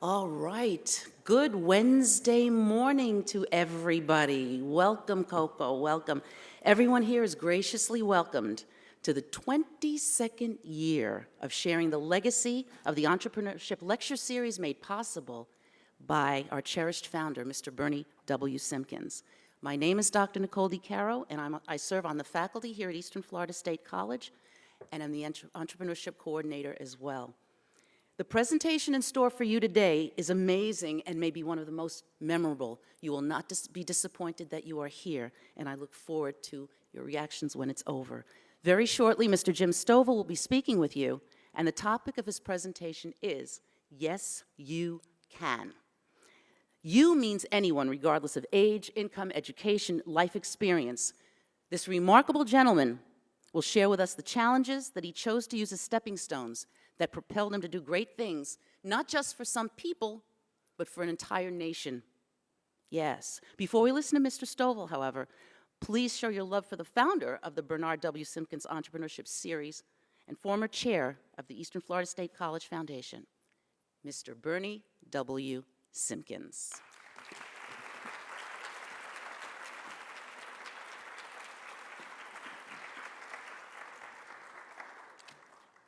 All right. Good Wednesday morning to everybody. Welcome, Coco. Welcome. Everyone here is graciously welcomed to the 22nd year of sharing the legacy of the Entrepreneurship Lecture Series made possible by our cherished founder, Mr. Bernie W. Simpkins. My name is Dr. Nicole DiCaro, and I serve on the faculty here at Eastern Florida State College, and I'm the Entrepreneurship Coordinator as well. The presentation in store for you today is amazing and may be one of the most memorable. You will not be disappointed that you are here, and I look forward to your reactions when it's over. Very shortly, Mr. Jim Stovall will be speaking with you, and the topic of his presentation is, Yes, You Can. You means anyone, regardless of age, income, education, life experience. This remarkable gentleman will share with us the challenges that he chose to use as stepping stones that propelled him to do great things, not just for some people, but for an entire nation. Yes. Before we listen to Mr. Stovall, however, please show your love for the founder of the Bernard W. Simpkins Entrepreneurship Series and former chair of the Eastern Florida State College Foundation, Mr. Bernie W. Simpkins.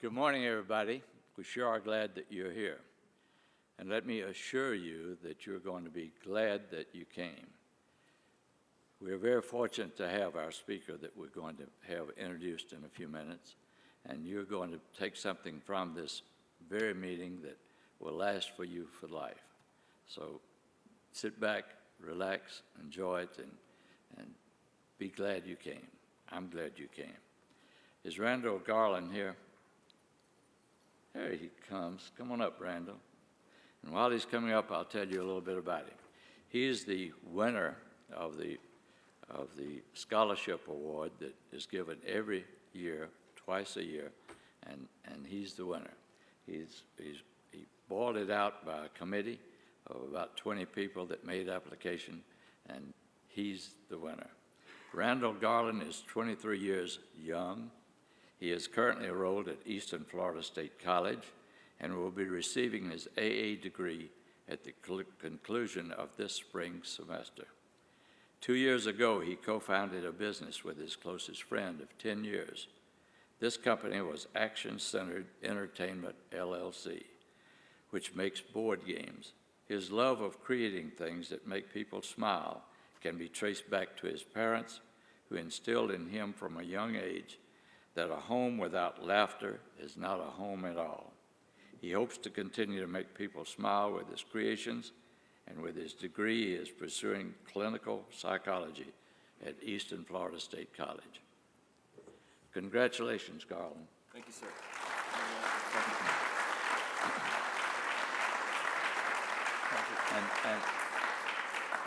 Good morning, everybody. We sure are glad that you're here. And let me assure you that you're going to be glad that you came. We're very fortunate to have our speaker that we're going to have introduced in a few minutes. And you're going to take something from this very meeting that will last for you for life. So sit back, relax, enjoy it, and be glad you came. I'm glad you came. Is Randall Garland here? There he comes. Come on up, Randall. And while he's coming up, I'll tell you a little bit about him. He is the winner of the scholarship award that is given every year, twice a year, and he's the winner. He boiled it out by a committee of about 20 people that made application, and he's the winner. Randall Garland is 23 years young. He is currently enrolled at Eastern Florida State College and will be receiving his AA degree at the conclusion of this spring semester. 2 years ago, he co-founded a business with his closest friend of 10 years. This company was Action Centered Entertainment, LLC, which makes board games. His love of creating things that make people smile can be traced back to his parents, who instilled in him from a young age that a home without laughter is not a home at all. He hopes to continue to make people smile with his creations, and with his degree, he is pursuing clinical psychology at Eastern Florida State College. Congratulations, Garland. Thank you, sir.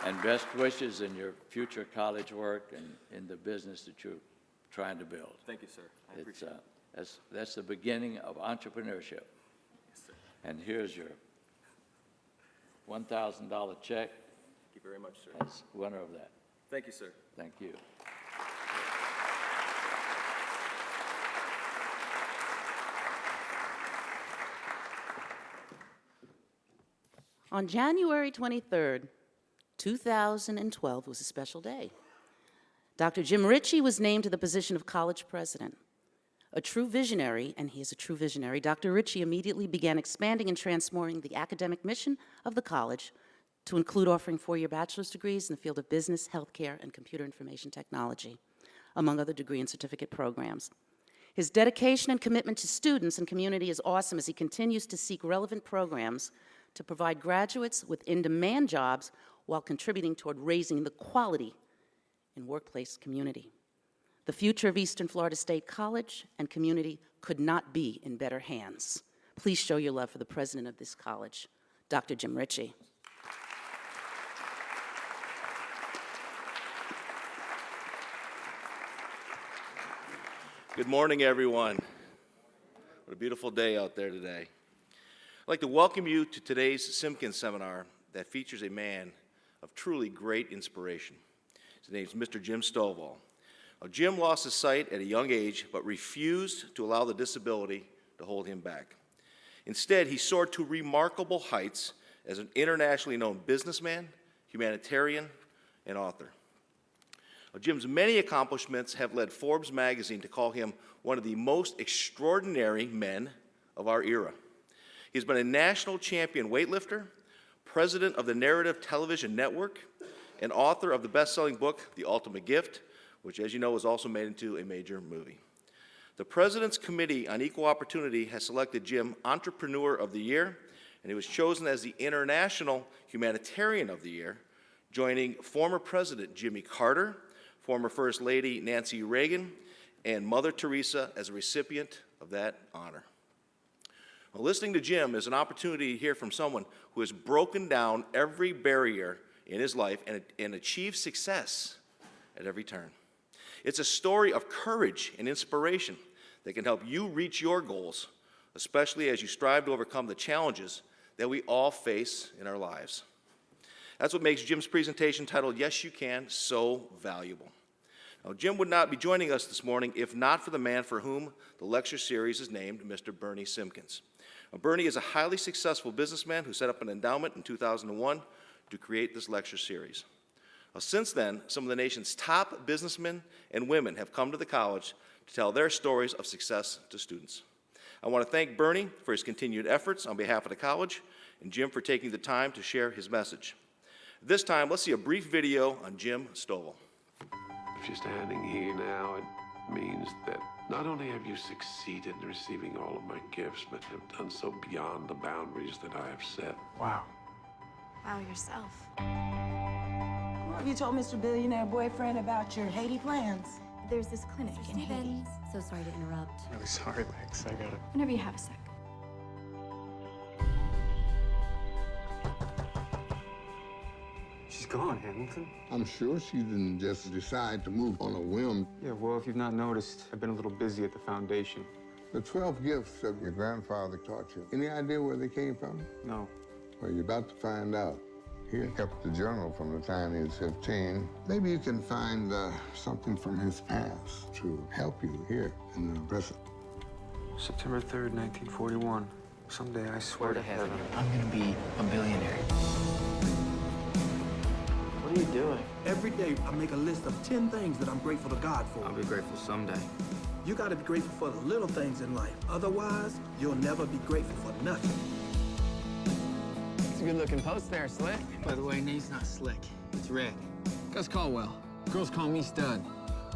And best wishes in your future college work and in the business that you're trying to build. Thank you, sir. I appreciate it. That's the beginning of entrepreneurship. Yes, sir. And here's your $1,000 check. Thank you very much, sir. As winner of that. Thank you, sir. Thank you. On January 23rd, 2012 was a special day. Dr. Jim Ritchie was named to the position of college president. A true visionary, and he is a true visionary, Dr. Ritchie immediately began expanding and transforming the academic mission of the college to include offering four-year bachelor's degrees in the field of business, healthcare, and computer information technology, among other degree and certificate programs. His dedication and commitment to students and community is awesome as he continues to seek relevant programs to provide graduates with in-demand jobs while contributing toward raising the quality in workplace community. The future of Eastern Florida State College and community could not be in better hands. Please show your love for the president of this college, Dr. Jim Ritchie. Good morning, everyone. What a beautiful day out there today. I'd like to welcome you to today's Simpkins seminar that features a man of truly great inspiration. His name is Mr. Jim Stovall. Now, Jim lost his sight at a young age, but refused to allow the disability to hold him back. Instead, he soared to remarkable heights as an internationally known businessman, humanitarian, and author. Now, Jim's many accomplishments have led Forbes magazine to call him one of the most extraordinary men of our era. He's been a national champion weightlifter, president of the Narrative Television Network, and author of the best-selling book, The Ultimate Gift, which, as you know, was also made into a major movie. The President's Committee on Equal Opportunity has selected Jim Entrepreneur of the Year, and he was chosen as the International Humanitarian of the Year, joining former President Jimmy Carter, former First Lady Nancy Reagan, and Mother Teresa as a recipient of that honor. Well, listening to Jim is an opportunity to hear from someone who has broken down every barrier in his life and achieved success at every turn. It's a story of courage and inspiration that can help you reach your goals, especially as you strive to overcome the challenges that we all face in our lives. That's what makes Jim's presentation titled, Yes You Can, so valuable. Now, Jim would not be joining us this morning if not for the man for whom the lecture series is named, Mr. Bernie Simpkins. Now, Bernie is a highly successful businessman who set up an endowment in 2001 to create this lecture series. Now, since then, some of the nation's top businessmen and women have come to the college to tell their stories of success to students. I want to thank Bernie for his continued efforts on behalf of the college, and Jim for taking the time to share his message. This time, let's see a brief video on Jim Stovall. If you're standing here now, it means that not only have you succeeded in receiving all of my gifts, but have done so beyond the boundaries that I have set. Wow. Wow, yourself. Well, have you told Mr. Billionaire boyfriend about your Haiti plans? There's this clinic in Haiti. Stevens, so sorry to interrupt. Really sorry, Lex. I got it. Whenever you have a sec. She's gone, Hamilton. I'm sure she didn't just decide to move on a whim. Yeah, well, if you've not noticed, I've been a little busy at the foundation. The 12 gifts that your grandfather taught you, any idea where they came from? No. Well, you're about to find out. He kept the journal from the time he was 15. Maybe you can find something from his past to help you here in the present. September 3rd, 1941. Someday, I swear to heaven. I'm gonna be a billionaire. What are you doing? Every day, I make a list of 10 things that I'm grateful to God for. I'll be grateful someday. You gotta be grateful for the little things in life. Otherwise, you'll never be grateful for nothing. It's a good-looking post there, Slick. By the way, name's not Slick. It's Red. Gus Caldwell. Girls call me Stud.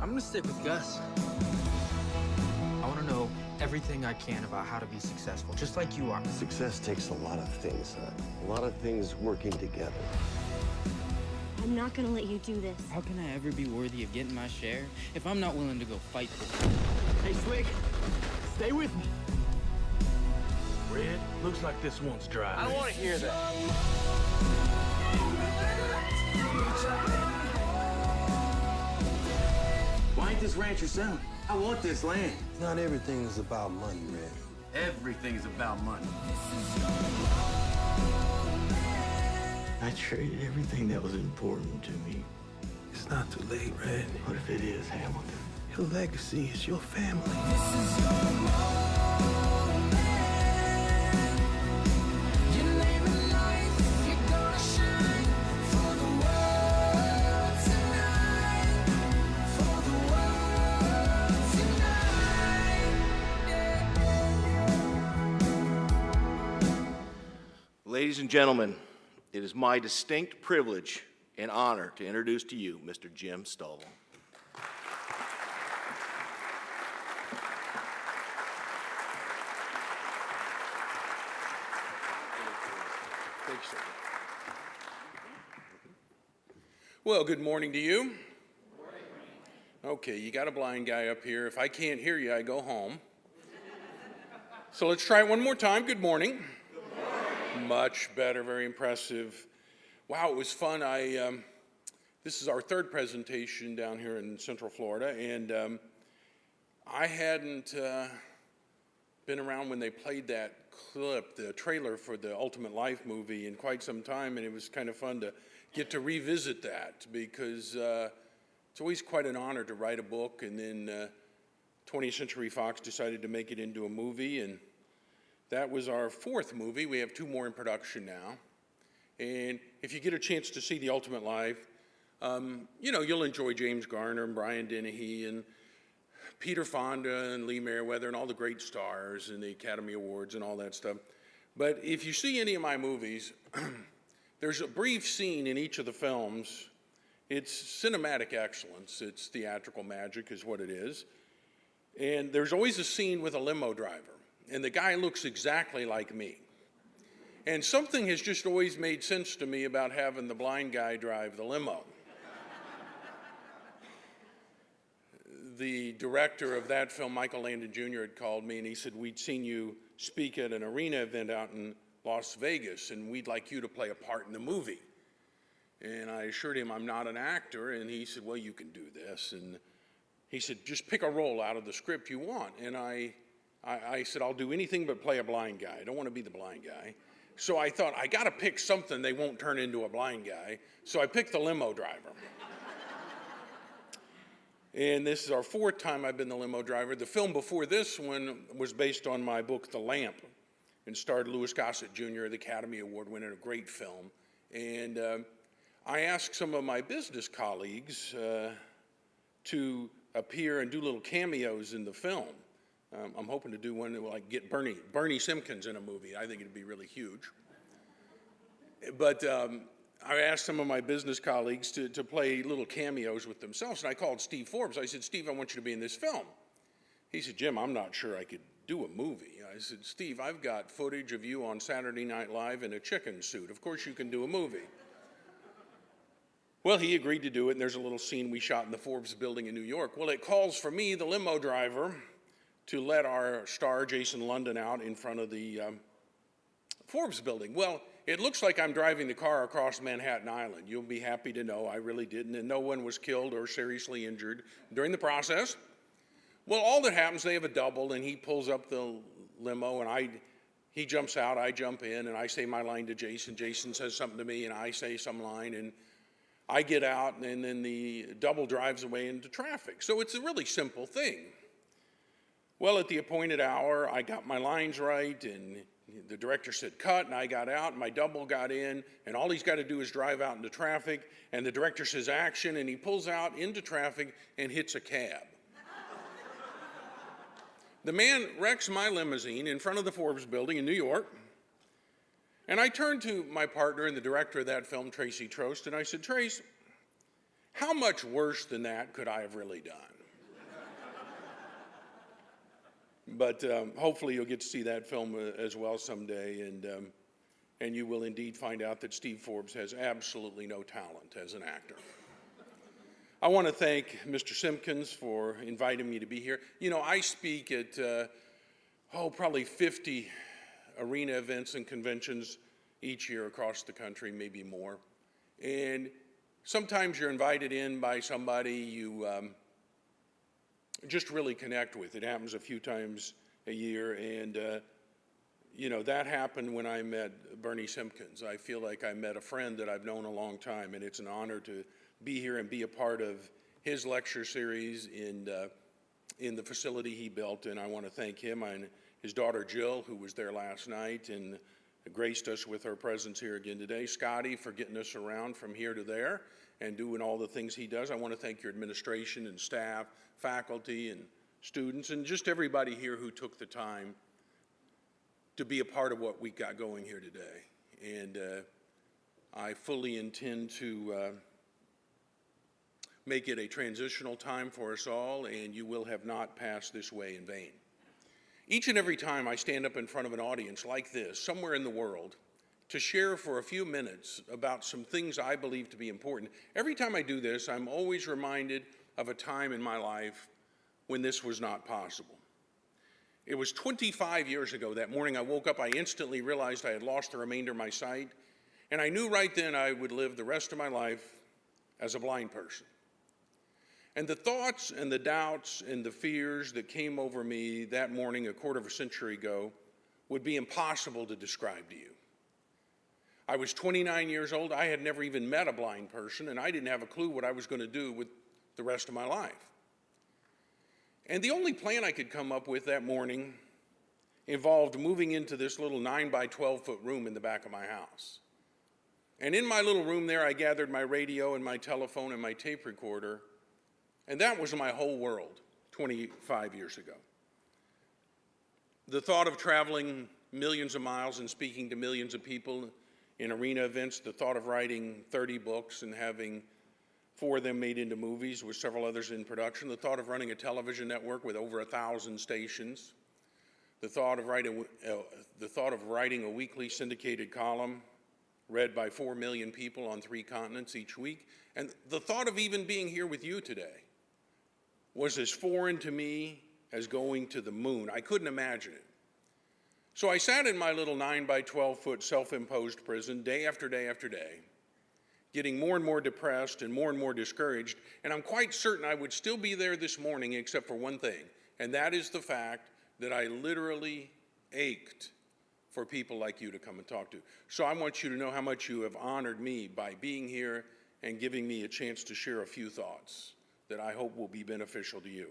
I'm gonna stick with Gus. I wanna know everything I can about how to be successful, just like you are. Success takes a lot of things, son. A lot of things working together. I'm not gonna let you do this. How can I ever be worthy of getting my share if I'm not willing to go fight for it? Hey, Slick, stay with me. Red, looks like this one's dry. I don't want to hear that. Why ain't this rancher selling? I want this land. Not everything is about money, Red. Everything's about money. I traded everything that was important to me. It's not too late, Red. What if it is, Hamilton? Your legacy is your family. Ladies and gentlemen, it is my distinct privilege and honor to introduce to you Mr. Jim Stovall. Well, good morning to you. Okay, you got a blind guy up here. If I can't hear you, I go home. So let's try it one more time. Good morning. Much better, very impressive. Wow, it was fun. This is our third presentation down here in Central Florida, and I hadn't been around when they played that clip, the trailer for the Ultimate Life movie, in quite some time, and it was kind of fun to get to revisit that because it's always quite an honor to write a book, and then 20th Century Fox decided to make it into a movie, and that was our fourth movie. We have two more in production now. And if you get a chance to see The Ultimate Life, you'll enjoy James Garner and Brian Dennehy and Peter Fonda and Lee Meriwether and all the great stars and the Academy Awards and all that stuff. But if you see any of my movies, there's a brief scene in each of the films. It's cinematic excellence. It's theatrical magic is what it is. And there's always a scene with a limo driver, and the guy looks exactly like me. And something has just always made sense to me about having the blind guy drive the limo. The director of that film, Michael Landon Jr., had called me and he said, we'd seen you speak at an arena event out in Las Vegas and we'd like you to play a part in the movie. And I assured him I'm not an actor, and he said, well, you can do this. And he said, just pick a role out of the script you want. And I said, I'll do anything but play a blind guy. I don't want to be the blind guy. So I thought, I got to pick something they won't turn into a blind guy. So I picked the limo driver. And this is our fourth time I've been the limo driver. The film before this one was based on my book, The Lamp, and starred Louis Gossett Jr., the Academy Award winner, a great film. And I asked some of my business colleagues to appear and do little cameos in the film. I'm hoping to do one that will get Bernie Simpkins in a movie. I think it'd be really huge. But I asked some of my business colleagues to play little cameos with themselves, and I called Steve Forbes. I said, Steve, I want you to be in this film. He said, Jim, I'm not sure I could do a movie. I said, Steve, I've got footage of you on Saturday Night Live in a chicken suit. Of course you can do a movie. Well, he agreed to do it, and there's a little scene we shot in the Forbes building in New York. Well, it calls for me, the limo driver, to let our star, Jason London, out in front of the Forbes building. Well, it looks like I'm driving the car across Manhattan Island. You'll be happy to know I really didn't, and no one was killed or seriously injured during the process. Well, all that happens, they have a double, and he pulls up the limo, and he jumps out, I jump in, and I say my line to Jason. Jason says something to me, and I say some line, and I get out, and then the double drives away into traffic. So it's a really simple thing. Well, at the appointed hour, I got my lines right, and the director said cut, and I got out, and my double got in, and all he's got to do is drive out into traffic, and the director says action, and he pulls out into traffic and hits a cab. The man wrecks my limousine in front of the Forbes building in New York, and I turned to my partner and the director of that film, Tracy Trost, and I said, Trace, how much worse than that could I have really done? But hopefully you'll get to see that film as well someday, and you will indeed find out that Steve Forbes has absolutely no talent as an actor. I want to thank Mr. Simpkins for inviting me to be here. You know, I speak at, probably 50 arena events and conventions each year across the country, maybe more. And sometimes you're invited in by somebody you just really connect with. It happens a few times a year, and that happened when I met Bernie Simpkins. I feel like I met a friend that I've known a long time, and it's an honor to be here and be a part of his lecture series in the facility he built, and I want to thank him and his daughter Jill, who was there last night and graced us with her presence here again today. Scotty for getting us around from here to there and doing all the things he does. I want to thank your administration and staff, faculty and students, and just everybody here who took the time to be a part of what we got going here today. And I fully intend to make it a transitional time for us all, and you will have not passed this way in vain. Each and every time I stand up in front of an audience like this, somewhere in the world, to share for a few minutes about some things I believe to be important, every time I do this, I'm always reminded of a time in my life when this was not possible. It was 25 years ago. That morning I woke up, I instantly realized I had lost the remainder of my sight, and I knew right then I would live the rest of my life as a blind person. And the thoughts and the doubts and the fears that came over me that morning a quarter of a century ago would be impossible to describe to you. I was 29 years old. I had never even met a blind person, and I didn't have a clue what I was going to do with the rest of my life. And the only plan I could come up with that morning involved moving into this little 9 by 12 foot room in the back of my house. And in my little room there, I gathered my radio and my telephone and my tape recorder, and that was my whole world 25 years ago. The thought of traveling millions of miles and speaking to millions of people in arena events, the thought of writing 30 books and having 4 of them made into movies with several others in production, the thought of running a television network with over 1,000 stations, the thought of writing a weekly syndicated column read by 4 million people on 3 continents each week, and the thought of even being here with you today was as foreign to me as going to the moon. I couldn't imagine it. So I sat in my little 9 by 12 foot self-imposed prison day after day after day, getting more and more depressed and more discouraged, and I'm quite certain I would still be there this morning except for one thing, and that is the fact that I literally ached for people like you to come and talk to. So I want you to know how much you have honored me by being here and giving me a chance to share a few thoughts that I hope will be beneficial to you.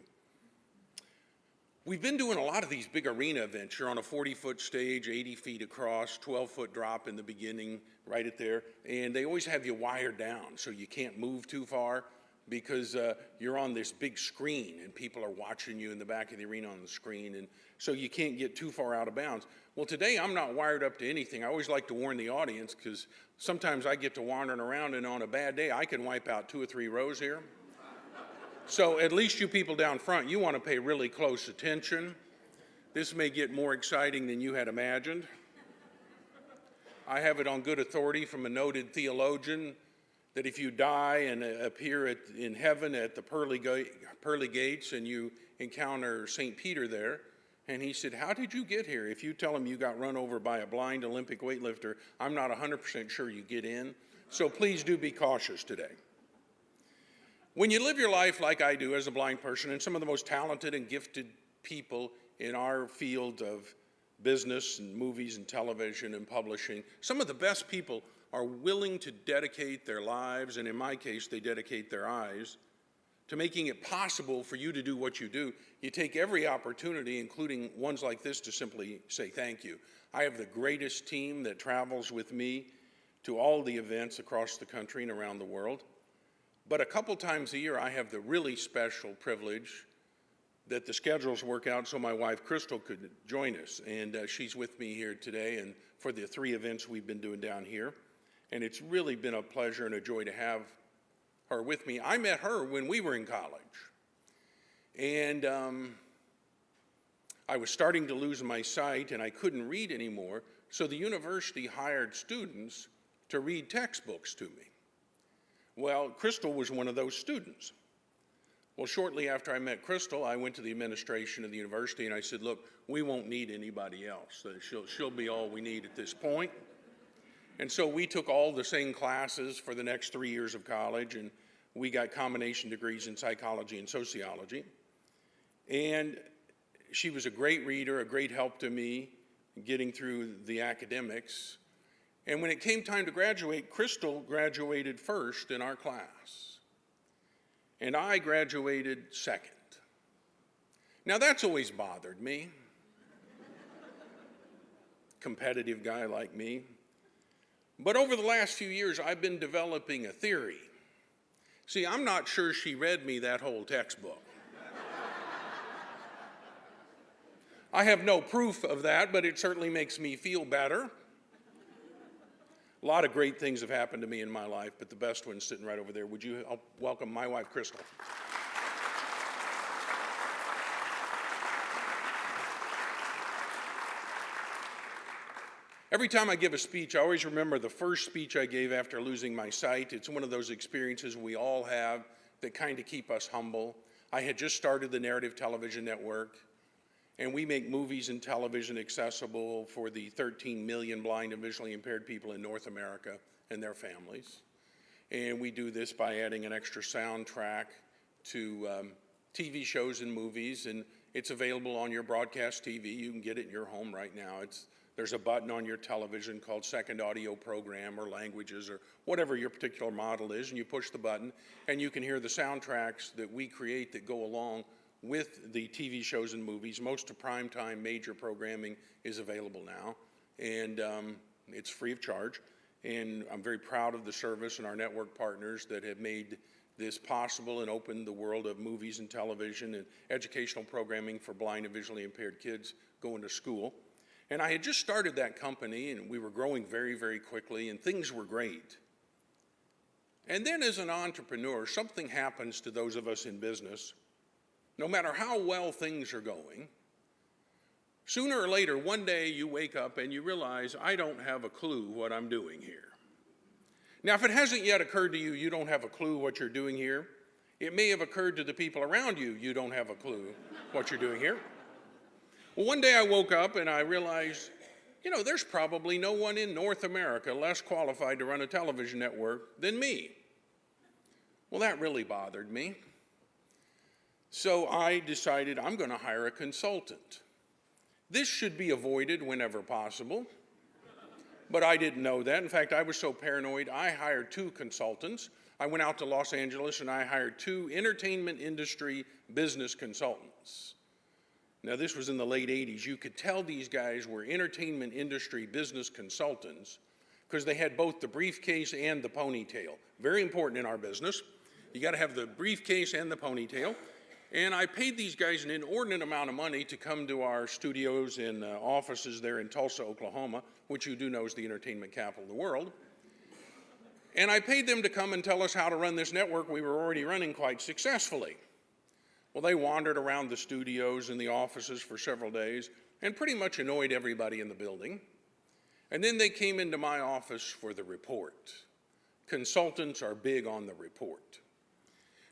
We've been doing a lot of these big arena events. You're on a 40-foot stage, 80 feet across, 12-foot drop in the beginning, right at there, and they always have you wired down so you can't move too far because you're on this big screen and people are watching you in the back of the arena on the screen, and so you can't get too far out of bounds. Well, today I'm not wired up to anything. I always like to warn the audience because sometimes I get to wandering around, and on a bad day I can wipe out 2 or 3 rows here. So at least you people down front, you want to pay really close attention. This may get more exciting than you had imagined. I have it on good authority from a noted theologian that if you die and appear in heaven at the pearly gates and you encounter St. Peter there, and he said, "How did you get here?" If you tell him you got run over by a blind Olympic weightlifter, I'm not 100% sure you get in. So please do be cautious today. When you live your life like I do as a blind person, and some of the most talented and gifted people in our field of business and movies and television and publishing, some of the best people are willing to dedicate their lives, and in my case, they dedicate their eyes, to making it possible for you to do what you do. You take every opportunity, including ones like this, to simply say thank you. I have the greatest team that travels with me to all the events across the country and around the world. But a couple times a year, I have the really special privilege that the schedules work out so my wife, Crystal, could join us. And she's with me here today and for the 3 events we've been doing down here. And it's really been a pleasure and a joy to have her with me. I met her when we were in college. And I was starting to lose my sight, and I couldn't read anymore. So the university hired students to read textbooks to me. Well, Crystal was one of those students. Well, shortly after I met Crystal, I went to the administration of the university and I said, "Look, we won't need anybody else. She'll be all we need at this point." And so we took all the same classes for the next 3 years of college, and we got combination degrees in psychology and sociology. And she was a great reader, a great help to me getting through the academics. And when it came time to graduate, Crystal graduated first in our class, and I graduated second. Now that's always bothered me. Competitive guy like me. But over the last few years, I've been developing a theory. See, I'm not sure she read me that whole textbook. I have no proof of that, but it certainly makes me feel better. A lot of great things have happened to me in my life, but the best one's sitting right over there. Would you help welcome my wife, Crystal? Every time I give a speech, I always remember the first speech I gave after losing my sight. It's one of those experiences we all have that kind of keep us humble. I had just started the Narrative Television Network, and we make movies and television accessible for the 13 million blind and visually impaired people in North America and their families. And we do this by adding an extra soundtrack to TV shows and movies, and it's available on your broadcast TV. You can get it in your home right now. There's a button on your television called Second Audio Program or Languages or whatever your particular model is, and you push the button, and you can hear the soundtracks that we create that go along with the TV shows and movies. Most of primetime major programming is available now, and it's free of charge. And I'm very proud of the service and our network partners that have made this possible and opened the world of movies and television and educational programming for blind and visually impaired kids going to school. And I had just started that company, and we were growing very, very quickly, and things were great. And then as an entrepreneur, something happens to those of us in business. No matter how well things are going, sooner or later, one day you wake up and you realize, I don't have a clue what I'm doing here. Now, if it hasn't yet occurred to you, you don't have a clue what you're doing here, it may have occurred to the people around you, you don't have a clue what you're doing here. Well, one day I woke up and I realized, there's probably no one in North America less qualified to run a television network than me. Well, that really bothered me. So I decided I'm going to hire a consultant. This should be avoided whenever possible, but I didn't know that. In fact, I was so paranoid, I hired 2 consultants. I went out to Los Angeles and I hired 2 entertainment industry business consultants. Now, this was in the late 80s. You could tell these guys were entertainment industry business consultants because they had both the briefcase and the ponytail. Very important in our business. You got to have the briefcase and the ponytail. And I paid these guys an inordinate amount of money to come to our studios and offices there in Tulsa, Oklahoma, which you do know is the entertainment capital of the world. And I paid them to come and tell us how to run this network we were already running quite successfully. Well, they wandered around the studios and the offices for several days and pretty much annoyed everybody in the building. And then they came into my office for the report. Consultants are big on the report.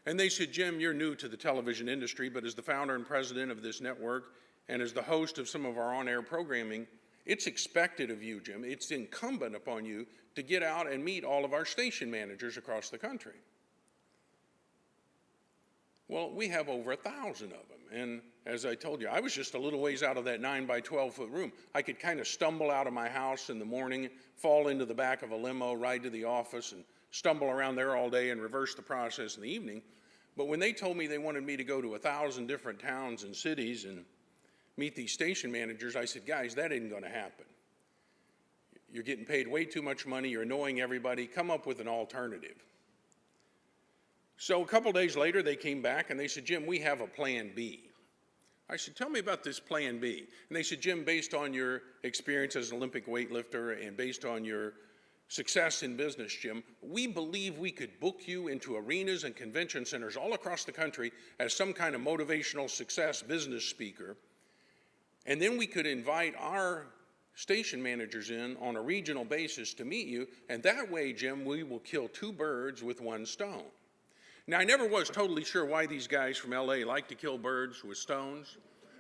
And they said, Jim, you're new to the television industry, but as the founder and president of this network and as the host of some of our on-air programming, it's expected of you, Jim, it's incumbent upon you to get out and meet all of our station managers across the country. Well, we have over 1,000 of them. And as I told you, I was just a little ways out of that 9 by 12 foot room. I could kind of stumble out of my house in the morning, fall into the back of a limo, ride to the office, and stumble around there all day and reverse the process in the evening. But when they told me they wanted me to go to 1,000 different towns and cities and meet these station managers, I said, guys, that isn't going to happen. You're getting paid way too much money. You're annoying everybody. Come up with an alternative. So a couple days later, they came back and they said, Jim, we have a plan B. I said, tell me about this plan B. And they said, Jim, based on your experience as an Olympic weightlifter and based on your success in business, Jim, we believe we could book you into arenas and convention centers all across the country as some kind of motivational success business speaker. And then we could invite our station managers in on a regional basis to meet you. And that way, Jim, we will kill 2 birds with 1 stone. Now, I never was totally sure why these guys from LA like to kill birds with stones,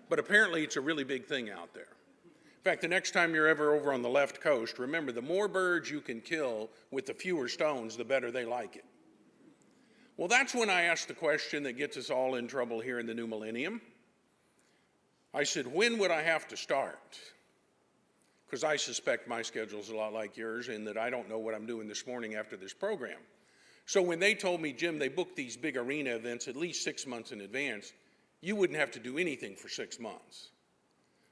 but apparently it's a really big thing out there. In fact, the next time you're ever over on the left coast, remember, the more birds you can kill with the fewer stones, the better they like it. Well, that's when I asked the question that gets us all in trouble here in the new millennium. I said, when would I have to start? Because I suspect my schedule's a lot like yours in that I don't know what I'm doing this morning after this program. So when they told me, Jim, they booked these big arena events at least 6 months in advance, you wouldn't have to do anything for 6 months.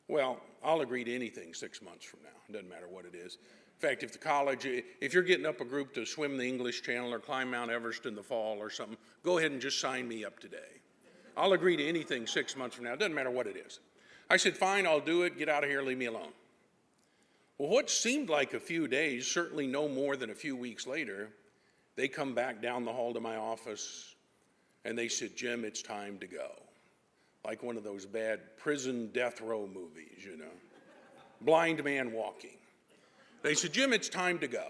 Well, I'll agree to anything 6 months from now. It doesn't matter what it is. In fact, if you're getting up a group to swim the English Channel or climb Mount Everest in the fall or something, go ahead and just sign me up today. I'll agree to anything 6 months from now. It doesn't matter what it is. I said, fine, I'll do it. Get out of here, leave me alone. Well, what seemed like a few days, certainly no more than a few weeks later, they come back down the hall to my office and they said, Jim, it's time to go. Like one of those bad prison death row movies, you know. Blind man walking. They said, Jim, it's time to go.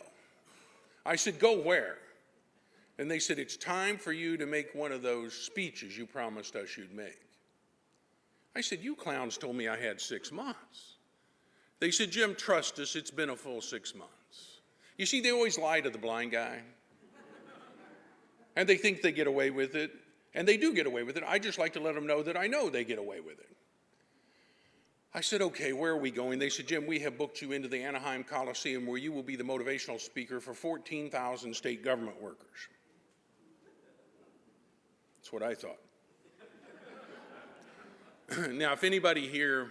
I said, go where? And they said, it's time for you to make one of those speeches you promised us you'd make. I said, you clowns told me I had 6 months. They said, Jim, trust us, it's been a full 6 months. You see, they always lie to the blind guy. And they think they get away with it. And they do get away with it. I just like to let them know that I know they get away with it. I said, okay, where are we going? They said, Jim, we have booked you into the Anaheim Coliseum where you will be the motivational speaker for 14,000 state government workers. That's what I thought. Now, if anybody here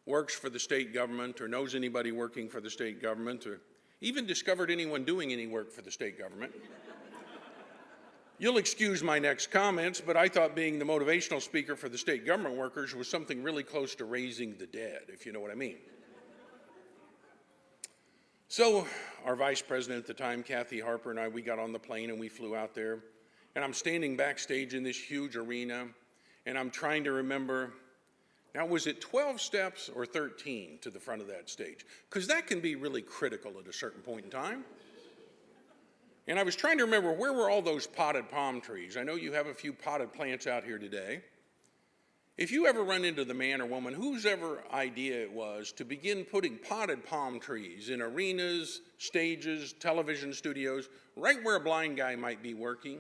works for the state government or knows anybody working for the state government or even discovered anyone doing any work for the state government. You'll excuse my next comments, but I thought being the motivational speaker for the state government workers was something really close to raising the dead, if you know what I mean. So our vice president at the time, Kathy Harper, and I, we got on the plane and we flew out there. And I'm standing backstage in this huge arena, and I'm trying to remember, now was it 12 steps or 13 to the front of that stage? Because that can be really critical at a certain point in time. And I was trying to remember, where were all those potted palm trees? I know you have a few potted plants out here today. If you ever run into the man or woman whose ever idea it was to begin putting potted palm trees in arenas, stages, television studios, right where a blind guy might be working,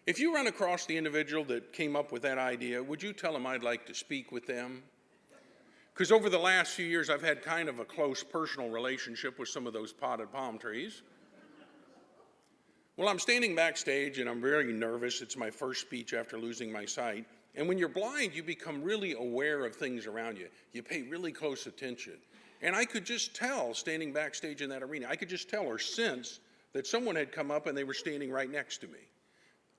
if you run across the individual that came up with that idea, would you tell them I'd like to speak with them? Because over the last few years, I've had kind of a close personal relationship with some of those potted palm trees. Well, I'm standing backstage and I'm very nervous. It's my first speech after losing my sight. And when you're blind, you become really aware of things around you. You pay really close attention. And I could just tell, standing backstage in that arena, I could just tell or sense that someone had come up and they were standing right next to me.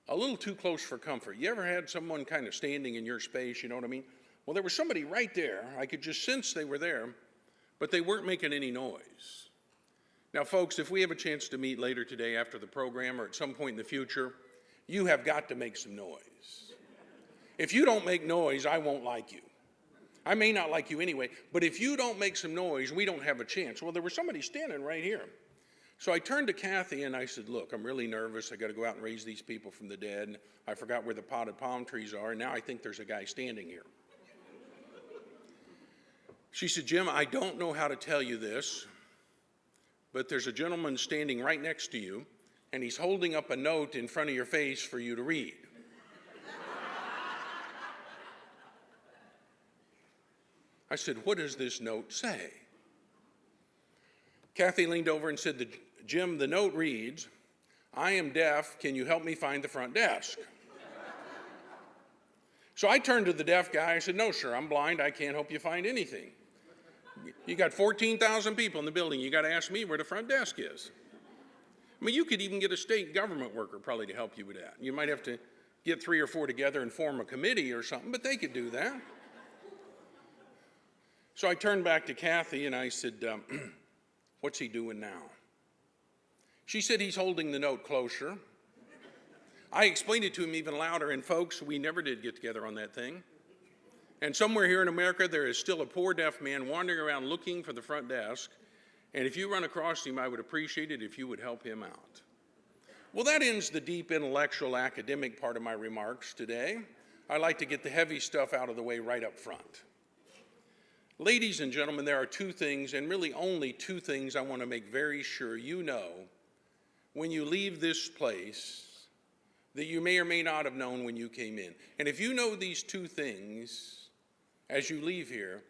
A little too close for comfort. You ever had someone kind of standing in your space, you know what I mean? Well, there was somebody right there. I could just sense they were there, but they weren't making any noise. Now, folks, if we have a chance to meet later today after the program or at some point in the future, you have got to make some noise. If you don't make noise, I won't like you. I may not like you anyway, but if you don't make some noise, we don't have a chance. Well, there was somebody standing right here. So I turned to Kathy and I said, look, I'm really nervous. I got to go out and raise these people from the dead. I forgot where the potted palm trees are, and now I think there's a guy standing here. She said, Jim, I don't know how to tell you this, but there's a gentleman standing right next to you, and he's holding up a note in front of your face for you to read. I said, what does this note say? Kathy leaned over and said, Jim, the note reads, I am deaf, can you help me find the front desk? So I turned to the deaf guy, I said, no, sir, I'm blind, I can't help you find anything. You got 14,000 people in the building. You got to ask me where the front desk is. I mean, you could even get a state government worker probably to help you with that. You might have to get 3 or 4 together and form a committee or something, but they could do that. So I turned back to Kathy and I said, what's he doing now? She said he's holding the note closer. I explained it to him even louder, and folks, we never did get together on that thing. And somewhere here in America, there is still a poor deaf man wandering around looking for the front desk. And if you run across him, I would appreciate it if you would help him out. Well, that ends the deep intellectual academic part of my remarks today. I like to get the heavy stuff out of the way right up front. Ladies and gentlemen, there are 2 things, and really only 2 things I want to make very sure you know when you leave this place that you may or may not have known when you came in. And if you know these 2 things, as you leave here,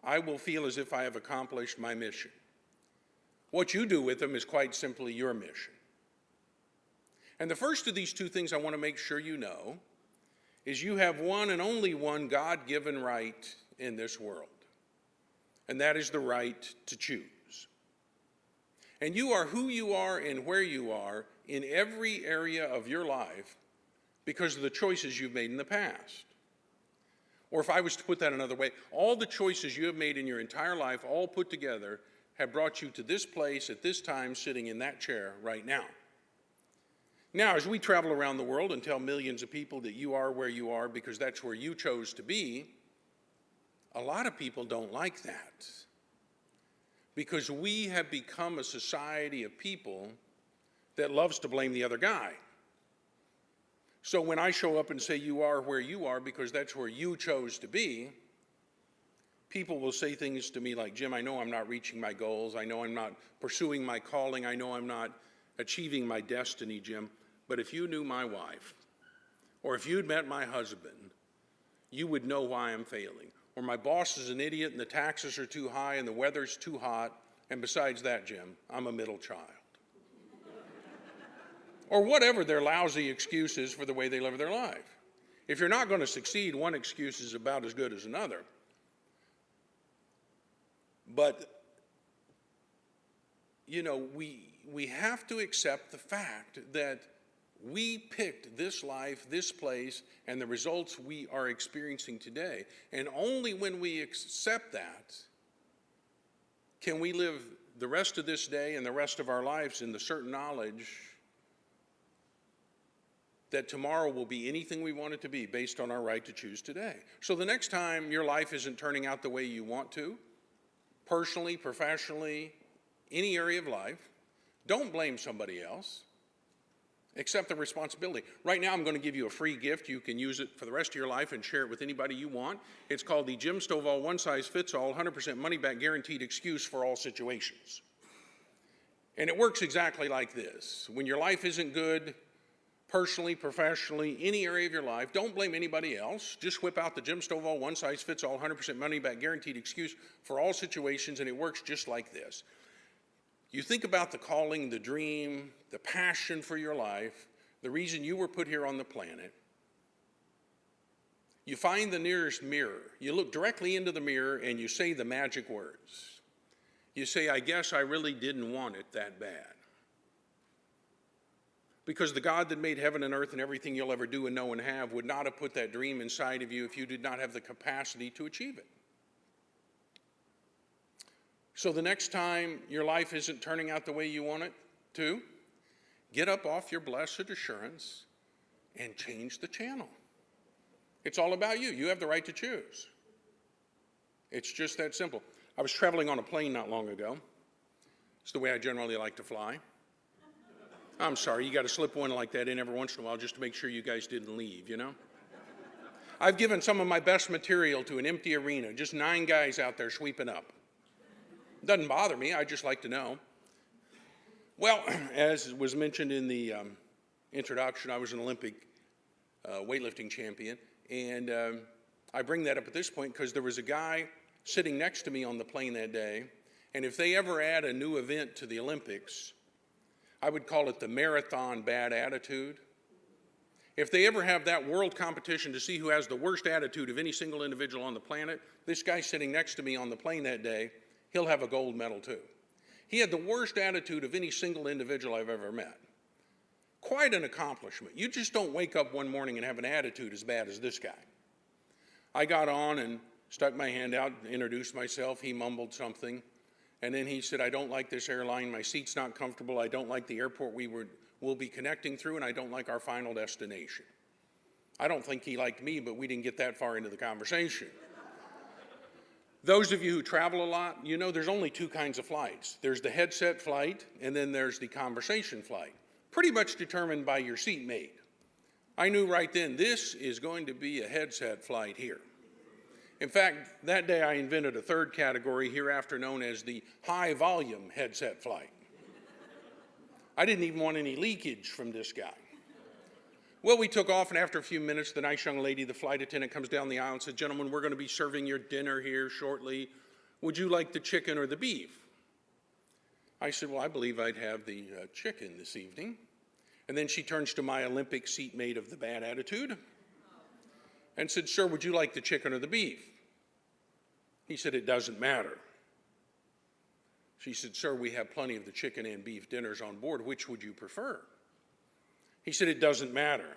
I will feel as if I have accomplished my mission. What you do with them is quite simply your mission. And the first of these 2 things I want to make sure you know is you have one and only one God-given right in this world, and that is the right to choose. And you are who you are and where you are in every area of your life because of the choices you've made in the past. Or if I was to put that another way, all the choices you have made in your entire life, all put together, have brought you to this place at this time, sitting in that chair right now. Now, as we travel around the world and tell millions of people that you are where you are because that's where you chose to be, a lot of people don't like that. Because we have become a society of people that loves to blame the other guy. So when I show up and say you are where you are because that's where you chose to be, people will say things to me like, Jim, I know I'm not reaching my goals. I know I'm not pursuing my calling. I know I'm not achieving my destiny, Jim. But if you knew my wife, or if you'd met my husband, you would know why I'm failing. Or my boss is an idiot and the taxes are too high and the weather's too hot. And besides that, Jim, I'm a middle child. Or whatever their lousy excuse is for the way they live their life. If you're not going to succeed, one excuse is about as good as another. But you know, we have to accept the fact that we picked this life, this place, and the results we are experiencing today. And only when we accept that can we live the rest of this day and the rest of our lives in the certain knowledge that tomorrow will be anything we want it to be based on our right to choose today. So the next time your life isn't turning out the way you want to, personally, professionally, any area of life, don't blame somebody else. Accept the responsibility. Right now, I'm going to give you a free gift. You can use it for the rest of your life and share it with anybody you want. It's called the Jim Stovall one-size-fits-all, 100% money-back guaranteed excuse for all situations. And it works exactly like this. When your life isn't good, personally, professionally, any area of your life, don't blame anybody else. Just whip out the Jim Stovall one-size-fits-all, 100% money-back guaranteed excuse for all situations, and it works just like this. You think about the calling, the dream, the passion for your life, the reason you were put here on the planet. You find the nearest mirror. You look directly into the mirror and you say the magic words. You say, I guess I really didn't want it that bad. Because the God that made heaven and earth and everything you'll ever do and know and have would not have put that dream inside of you if you did not have the capacity to achieve it. So the next time your life isn't turning out the way you want it to, get up off your blessed assurance and change the channel. It's all about you. You have the right to choose. It's just that simple. I was traveling on a plane not long ago. It's the way I generally like to fly. I'm sorry, you got to slip one like that in every once in a while just to make sure you guys didn't leave, you know? I've given some of my best material to an empty arena, just 9 guys out there sweeping up. Doesn't bother me, I just like to know. Well, as was mentioned in the introduction, I was an Olympic weightlifting champion, and I bring that up at this point because there was a guy sitting next to me on the plane that day, and if they ever add a new event to the Olympics, I would call it the marathon bad attitude. If they ever have that world competition to see who has the worst attitude of any single individual on the planet, this guy sitting next to me on the plane that day, he'll have a gold medal too. He had the worst attitude of any single individual I've ever met. Quite an accomplishment. You just don't wake up one morning and have an attitude as bad as this guy. I got on and stuck my hand out, introduced myself. He mumbled something. And then he said, I don't like this airline. My seat's not comfortable. I don't like the airport we'll be connecting through, and I don't like our final destination. I don't think he liked me, but we didn't get that far into the conversation. Those of you who travel a lot, you know there's only 2 kinds of flights. There's the headset flight, and then there's the conversation flight, pretty much determined by your seatmate. I knew right then, this is going to be a headset flight here. In fact, that day I invented a 3rd category, hereafter known as the high-volume headset flight. I didn't even want any leakage from this guy. Well, we took off, and after a few minutes, the nice young lady, the flight attendant, comes down the aisle and said, gentlemen, we're going to be serving your dinner here shortly. Would you like the chicken or the beef? I said, well, I believe I'd have the chicken this evening. And then she turns to my Olympic seatmate of the bad attitude and said, sir, would you like the chicken or the beef? He said, it doesn't matter. She said, sir, we have plenty of the chicken and beef dinners on board. Which would you prefer? He said, it doesn't matter.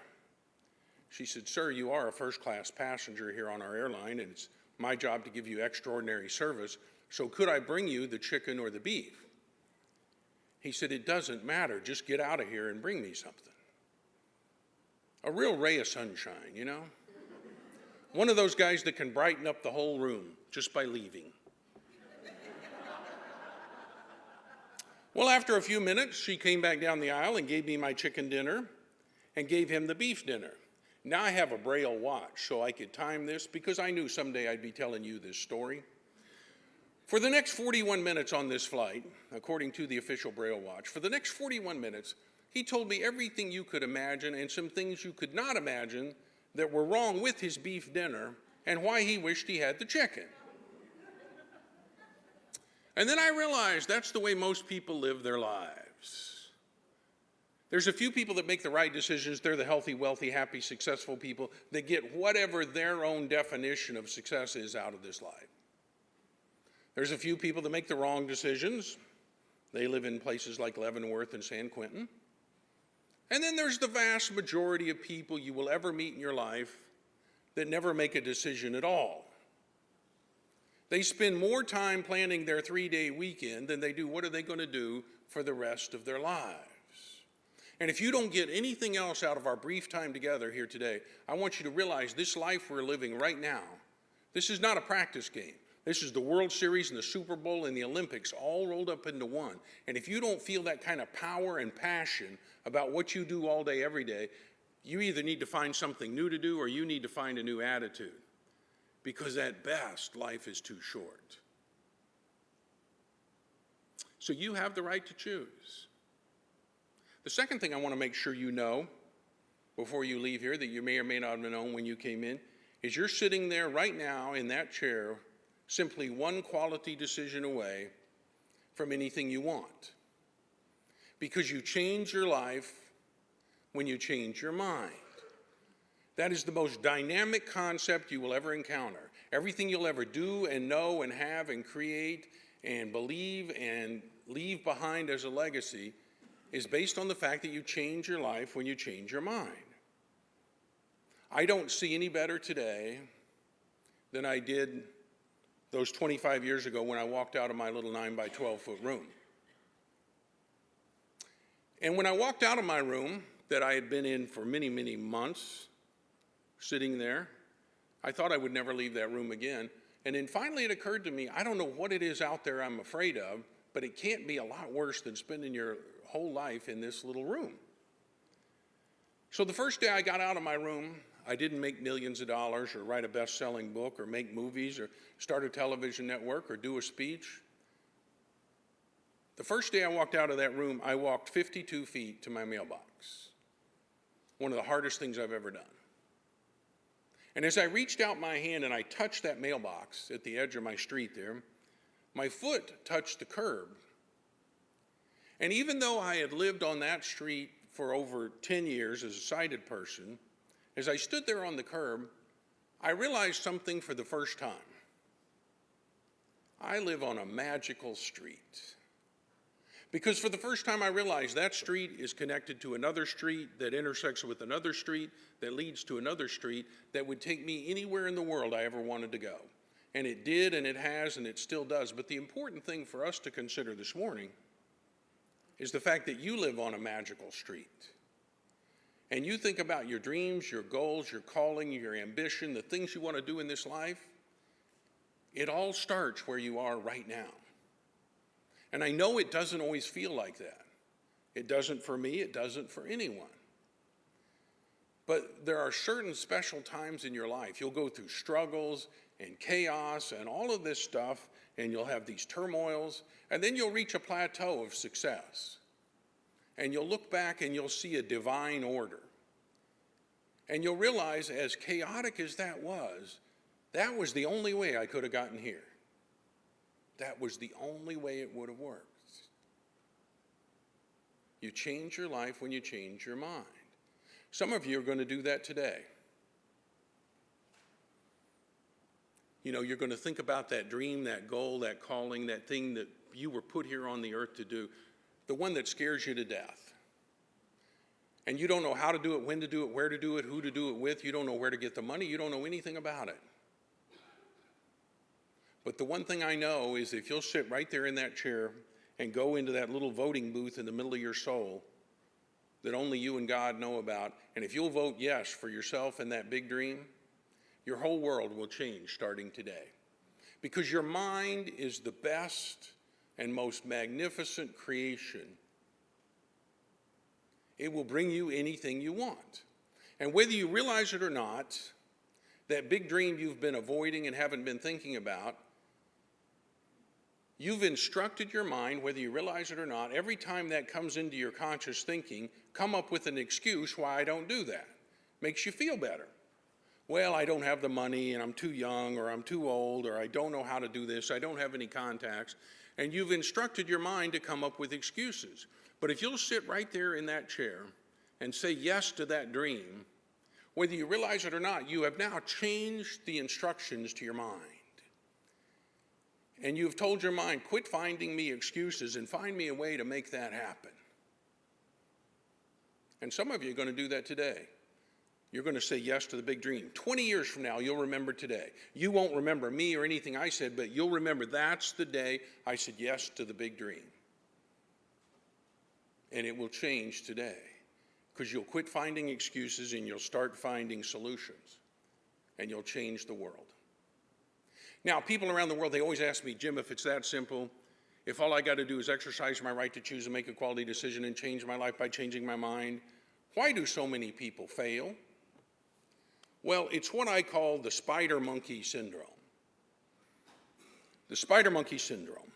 She said, sir, you are a first-class passenger here on our airline, and it's my job to give you extraordinary service, so could I bring you the chicken or the beef? He said, it doesn't matter. Just get out of here and bring me something. A real ray of sunshine, you know? One of those guys that can brighten up the whole room just by leaving. Well, after a few minutes, she came back down the aisle and gave me my chicken dinner and gave him the beef dinner. Now I have a Braille watch, so I could time this because I knew someday I'd be telling you this story. For the next 41 minutes on this flight, according to the official Braille watch, for the next 41 minutes, he told me everything you could imagine and some things you could not imagine that were wrong with his beef dinner and why he wished he had the chicken. And then I realized that's the way most people live their lives. There's a few people that make the right decisions. They're the healthy, wealthy, happy, successful people that get whatever their own definition of success is out of this life. There's a few people that make the wrong decisions. They live in places like Leavenworth and San Quentin. And then there's the vast majority of people you will ever meet in your life that never make a decision at all. They spend more time planning their 3-day weekend than they do what are they going to do for the rest of their lives. And if you don't get anything else out of our brief time together here today, I want you to realize this life we're living right now, this is not a practice game. This is the World Series and the Super Bowl and the Olympics all rolled up into one. And if you don't feel that kind of power and passion about what you do all day, every day, you either need to find something new to do or you need to find a new attitude. Because at best, life is too short. So you have the right to choose. The second thing I want to make sure you know before you leave here that you may or may not have known when you came in is you're sitting there right now in that chair simply one quality decision away from anything you want. Because you change your life when you change your mind. That is the most dynamic concept you will ever encounter. Everything you'll ever do and know and have and create and believe and leave behind as a legacy is based on the fact that you change your life when you change your mind. I don't see any better today than I did those 25 years ago when I walked out of my little 9 by 12 foot room. And when I walked out of my room that I had been in for many, many months, sitting there, I thought I would never leave that room again. And then finally it occurred to me, I don't know what it is out there I'm afraid of, but it can't be a lot worse than spending your whole life in this little room. So the first day I got out of my room, I didn't make millions of dollars or write a best-selling book or make movies or start a television network or do a speech. The first day I walked out of that room, I walked 52 feet to my mailbox. One of the hardest things I've ever done. And as I reached out my hand and I touched that mailbox at the edge of my street there, my foot touched the curb. And even though I had lived on that street for over 10 years as a sighted person, as I stood there on the curb, I realized something for the first time. I live on a magical street. Because for the first time I realized that street is connected to another street that intersects with another street that leads to another street that would take me anywhere in the world I ever wanted to go. And it did, and it has, and it still does. But the important thing for us to consider this morning is the fact that you live on a magical street. And you think about your dreams, your goals, your calling, your ambition, the things you want to do in this life, it all starts where you are right now. And I know it doesn't always feel like that. It doesn't for me, it doesn't for anyone. But there are certain special times in your life. You'll go through struggles and chaos and all of this stuff, and you'll have these turmoils, and then you'll reach a plateau of success. And you'll look back and you'll see a divine order. And you'll realize, as chaotic as that was the only way I could have gotten here. That was the only way it would have worked. You change your life when you change your mind. Some of you are going to do that today. You know, you're going to think about that dream, that goal, that calling, that thing that you were put here on the earth to do, the one that scares you to death. And you don't know how to do it, when to do it, where to do it, who to do it with. You don't know where to get the money. You don't know anything about it. But the one thing I know is if you'll sit right there in that chair and go into that little voting booth in the middle of your soul that only you and God know about, and if you'll vote yes for yourself and that big dream, your whole world will change starting today. Because your mind is the best and most magnificent creation. It will bring you anything you want. And whether you realize it or not, that big dream you've been avoiding and haven't been thinking about, you've instructed your mind, whether you realize it or not, every time that comes into your conscious thinking, come up with an excuse why I don't do that. Makes you feel better. Well, I don't have the money, and I'm too young, or I'm too old, or I don't know how to do this, I don't have any contacts. And you've instructed your mind to come up with excuses. But if you'll sit right there in that chair and say yes to that dream, whether you realize it or not, you have now changed the instructions to your mind. And you've told your mind, quit finding me excuses and find me a way to make that happen. And some of you are going to do that today. You're going to say yes to the big dream. 20 years from now, you'll remember today. You won't remember me or anything I said, but you'll remember that's the day I said yes to the big dream. And it will change today, because you'll quit finding excuses and you'll start finding solutions, and you'll change the world. Now, people around the world, they always ask me, Jim, if it's that simple, if all I got to do is exercise my right to choose and make a quality decision and change my life by changing my mind, why do so many people fail? Well, it's what I call the spider monkey syndrome. The spider monkey syndrome.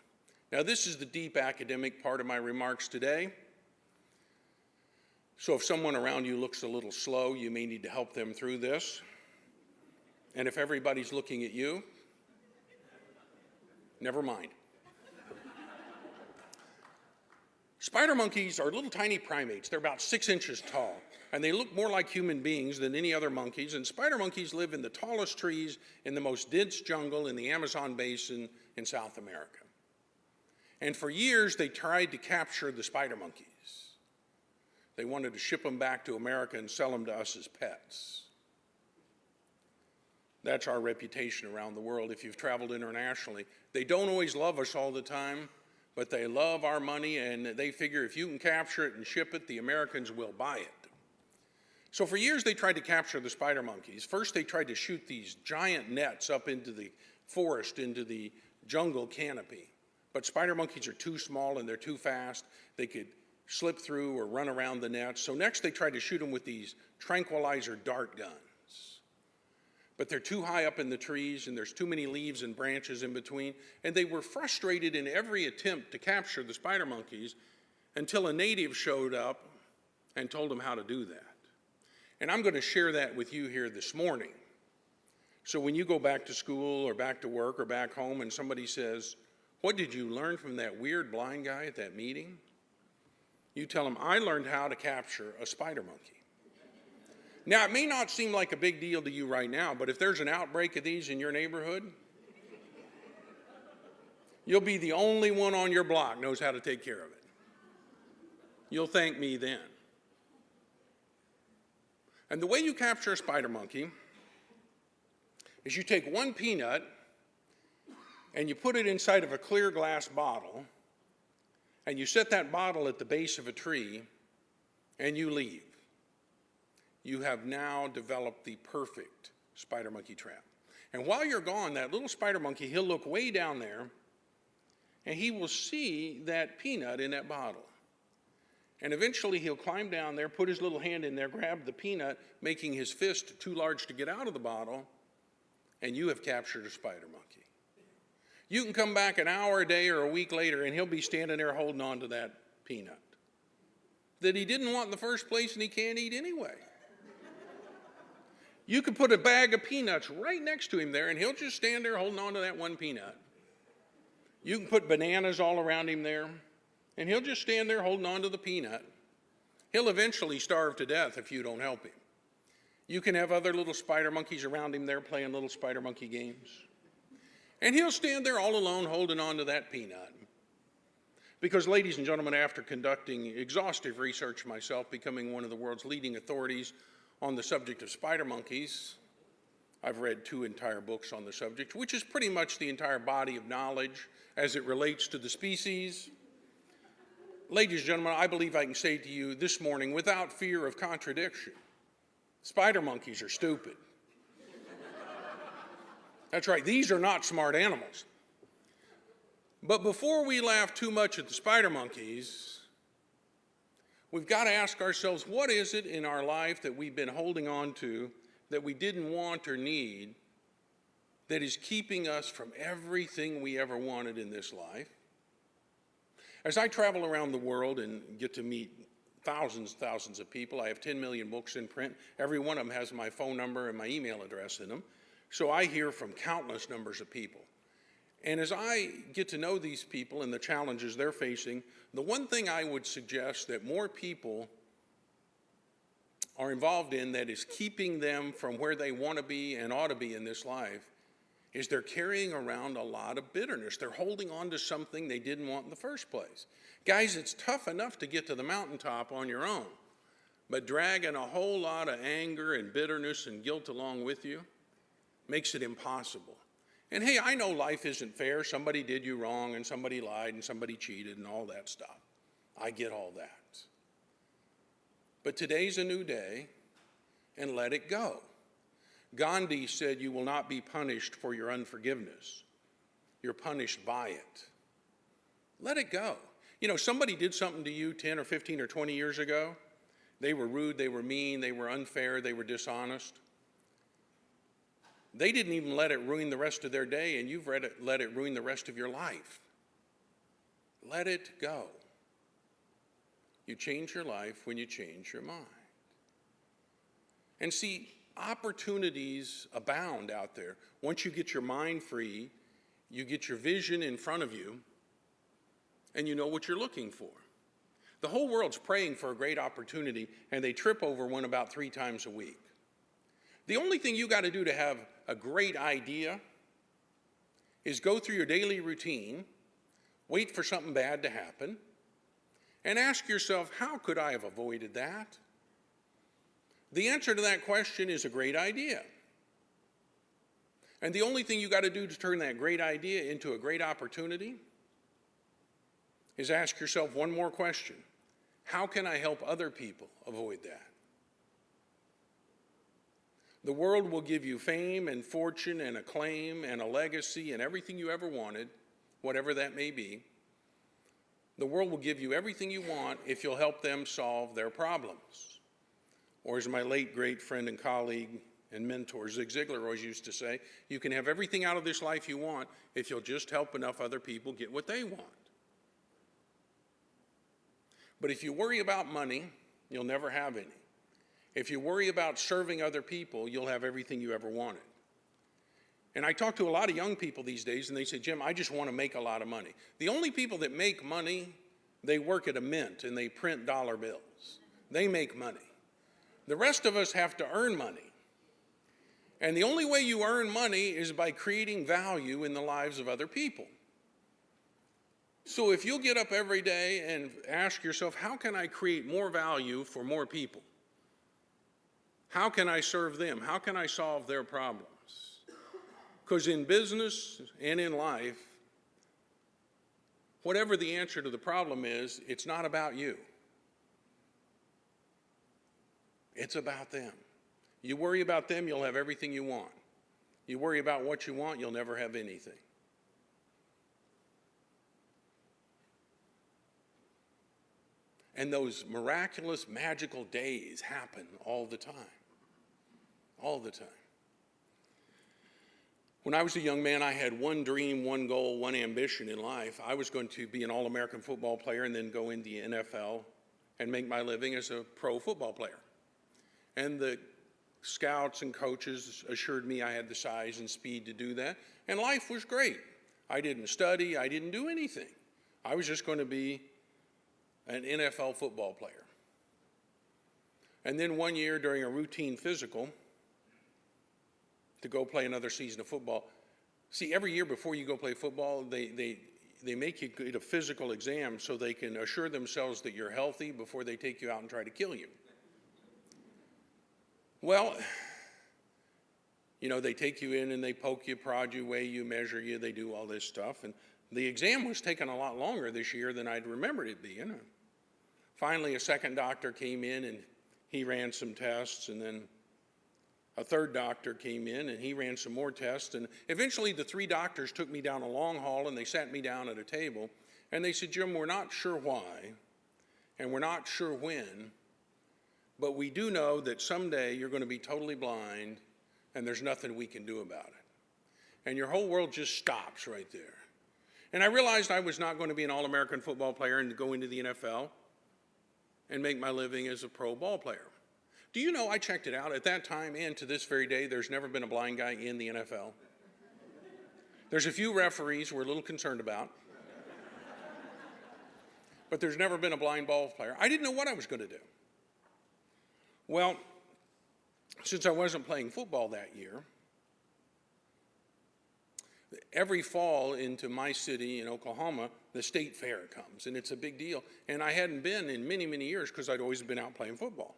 Now, this is the deep academic part of my remarks today. So if someone around you looks a little slow, you may need to help them through this. And if everybody's looking at you, never mind. Spider monkeys are little tiny primates. They're about 6 inches tall, and they look more like human beings than any other monkeys. And spider monkeys live in the tallest trees in the most dense jungle in the Amazon basin in South America. And for years, they tried to capture the spider monkeys. They wanted to ship them back to America and sell them to us as pets. That's our reputation around the world if you've traveled internationally. They don't always love us all the time, but they love our money, and they figure if you can capture it and ship it, the Americans will buy it. So for years, they tried to capture the spider monkeys. First, they tried to shoot these giant nets up into the forest, into the jungle canopy. But spider monkeys are too small and they're too fast. They could slip through or run around the nets. So next, they tried to shoot them with these tranquilizer dart guns. But they're too high up in the trees, and there's too many leaves and branches in between, and they were frustrated in every attempt to capture the spider monkeys until a native showed up and told them how to do that. And I'm going to share that with you here this morning. So when you go back to school or back to work or back home and somebody says, "What did you learn from that weird blind guy at that meeting?" You tell them, "I learned how to capture a spider monkey." Now, it may not seem like a big deal to you right now, but if there's an outbreak of these in your neighborhood, you'll be the only one on your block knows how to take care of it. You'll thank me then. And the way you capture a spider monkey is you take one peanut and you put it inside of a clear glass bottle, and you set that bottle at the base of a tree, and you leave. You have now developed the perfect spider monkey trap. And while you're gone, that little spider monkey, he'll look way down there, and he will see that peanut in that bottle. And eventually he'll climb down there, put his little hand in there, grab the peanut, making his fist too large to get out of the bottle, and you have captured a spider monkey. You can come back an hour, a day, or a week later, and he'll be standing there holding on to that peanut that he didn't want in the first place and he can't eat anyway. You could put a bag of peanuts right next to him there, and he'll just stand there holding on to that one peanut. You can put bananas all around him there, and he'll just stand there holding on to the peanut. He'll eventually starve to death if you don't help him. You can have other little spider monkeys around him there playing little spider monkey games. And he'll stand there all alone holding on to that peanut. Because, ladies and gentlemen, after conducting exhaustive research myself, becoming one of the world's leading authorities on the subject of spider monkeys, I've read 2 entire books on the subject, which is pretty much the entire body of knowledge as it relates to the species. Ladies and gentlemen, I believe I can say to you this morning, without fear of contradiction, spider monkeys are stupid. That's right, these are not smart animals. But before we laugh too much at the spider monkeys, we've got to ask ourselves, what is it in our life that we've been holding on to that we didn't want or need that is keeping us from everything we ever wanted in this life? As I travel around the world and get to meet thousands of people, I have 10 million books in print. Every one of them has my phone number and my email address in them. So I hear from countless numbers of people. And as I get to know these people and the challenges they're facing, the one thing I would suggest that more people are involved in that is keeping them from where they want to be and ought to be in this life is they're carrying around a lot of bitterness. They're holding on to something they didn't want in the first place. Guys, it's tough enough to get to the mountaintop on your own, but dragging a whole lot of anger and bitterness and guilt along with you makes it impossible. And hey, I know life isn't fair. Somebody did you wrong, and somebody lied, and somebody cheated, and all that stuff. I get all that. But today's a new day, and let it go. Gandhi said, "You will not be punished for your unforgiveness. You're punished by it." Let it go. You know, somebody did something to you 10 or 15 or 20 years ago. They were rude, they were mean, they were unfair, they were dishonest. They didn't even let it ruin the rest of their day, and you've let it ruin the rest of your life. Let it go. You change your life when you change your mind. And see, opportunities abound out there. Once you get your mind free, you get your vision in front of you, and you know what you're looking for. The whole world's praying for a great opportunity, and they trip over one about 3 times a week. The only thing you got to do to have a great idea is go through your daily routine, wait for something bad to happen, and ask yourself, how could I have avoided that? The answer to that question is a great idea. And the only thing you got to do to turn that great idea into a great opportunity is ask yourself one more question. How can I help other people avoid that? The world will give you fame and fortune and acclaim and a legacy and everything you ever wanted, whatever that may be. The world will give you everything you want if you'll help them solve their problems. Or as my late great friend and colleague and mentor Zig Ziglar always used to say, you can have everything out of this life you want if you'll just help enough other people get what they want. But if you worry about money, you'll never have any. If you worry about serving other people, you'll have everything you ever wanted. And I talk to a lot of young people these days, and they say, Jim, I just want to make a lot of money. The only people that make money, they work at a mint and they print dollar bills. They make money. The rest of us have to earn money. And the only way you earn money is by creating value in the lives of other people. So if you'll get up every day and ask yourself, how can I create more value for more people? How can I serve them? How can I solve their problems? Because in business and in life, whatever the answer to the problem is, it's not about you. It's about them. You worry about them, you'll have everything you want. You worry about what you want, you'll never have anything. And those miraculous, magical days happen all the time. All the time. When I was a young man, I had one dream, one goal, one ambition in life. I was going to be an All-American football player and then go in the NFL and make my living as a pro football player. And the scouts and coaches assured me I had the size and speed to do that. And life was great. I didn't study. I didn't do anything. I was just going to be an NFL football player. And then one year during a routine physical, to go play another season of football. See, every year before you go play football, they make you get a physical exam so they can assure themselves that you're healthy before they take you out and try to kill you. Well, you know, they take you in and they poke you, prod you, weigh you, measure you, they do all this stuff. And the exam was taking a lot longer this year than I'd remembered it being. Finally, a second doctor came in and he ran some tests, and then a third doctor came in and he ran some more tests. And eventually the 3 doctors took me down a long hall and they sat me down at a table and they said, Jim, we're not sure why and we're not sure when, but we do know that someday you're going to be totally blind and there's nothing we can do about it. And your whole world just stops right there. And I realized I was not going to be an All-American football player and go into the NFL and make my living as a pro ball player. Do you know, I checked it out, at that time and to this very day, there's never been a blind guy in the NFL. There's a few referees we're a little concerned about, but there's never been a blind ball player. I didn't know what I was going to do. Well, since I wasn't playing football that year, Every fall into my city in Oklahoma, the state fair comes, and it's a big deal. And I hadn't been in many, many years because I'd always been out playing football.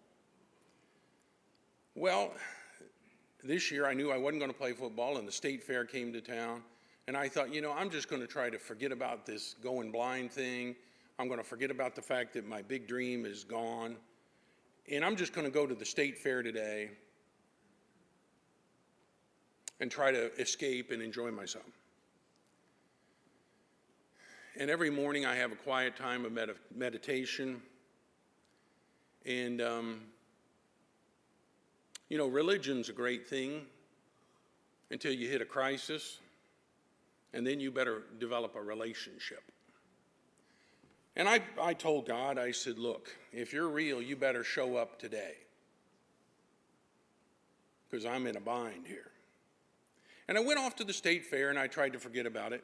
Well, this year I knew I wasn't going to play football, and the state fair came to town. And I thought, I'm just going to try to forget about this going blind thing. I'm going to forget about the fact that my big dream is gone. And I'm just going to go to the state fair today and try to escape and enjoy myself. And every morning I have a quiet time of meditation. And, religion's a great thing until you hit a crisis, and then you better develop a relationship. And I told God, I said, look, if you're real, you better show up today, because I'm in a bind here. And I went off to the state fair, and I tried to forget about it.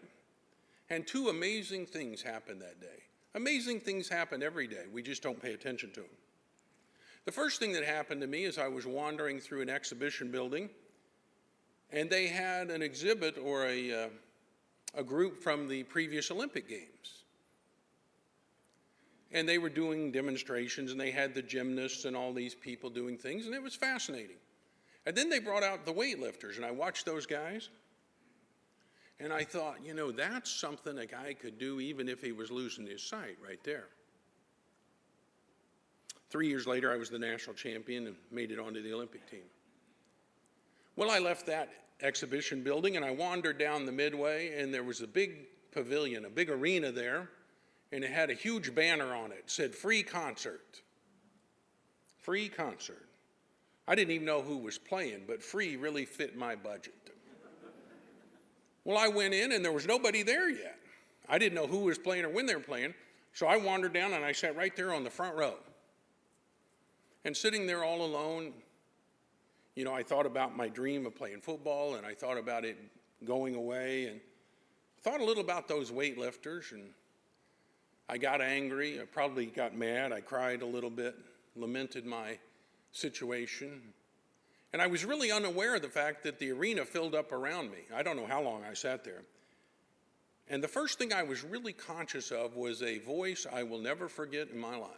And two amazing things happened that day. Amazing things happen every day. We just don't pay attention to them. The first thing that happened to me is I was wandering through an exhibition building, and they had an exhibit or a group from the previous Olympic Games. And they were doing demonstrations, and they had the gymnasts and all these people doing things, and it was fascinating. And then they brought out the weightlifters, and I watched those guys, and I thought, that's something a guy could do even if he was losing his sight right there. 3 years later, I was the national champion and made it onto the Olympic team. Well, I left that exhibition building, and I wandered down the midway, and there was a big pavilion, a big arena there, and it had a huge banner on it. It said, free concert. Free concert. I didn't even know who was playing, but free really fit my budget. Well, I went in, and there was nobody there yet. I didn't know who was playing or when they were playing, so I wandered down, and I sat right there on the front row. And sitting there all alone, I thought about my dream of playing football, and I thought about it going away, and thought a little about those weightlifters, and I got angry. I probably got mad. I cried a little bit, lamented my situation. And I was really unaware of the fact that the arena filled up around me. I don't know how long I sat there. And the first thing I was really conscious of was a voice I will never forget in my life.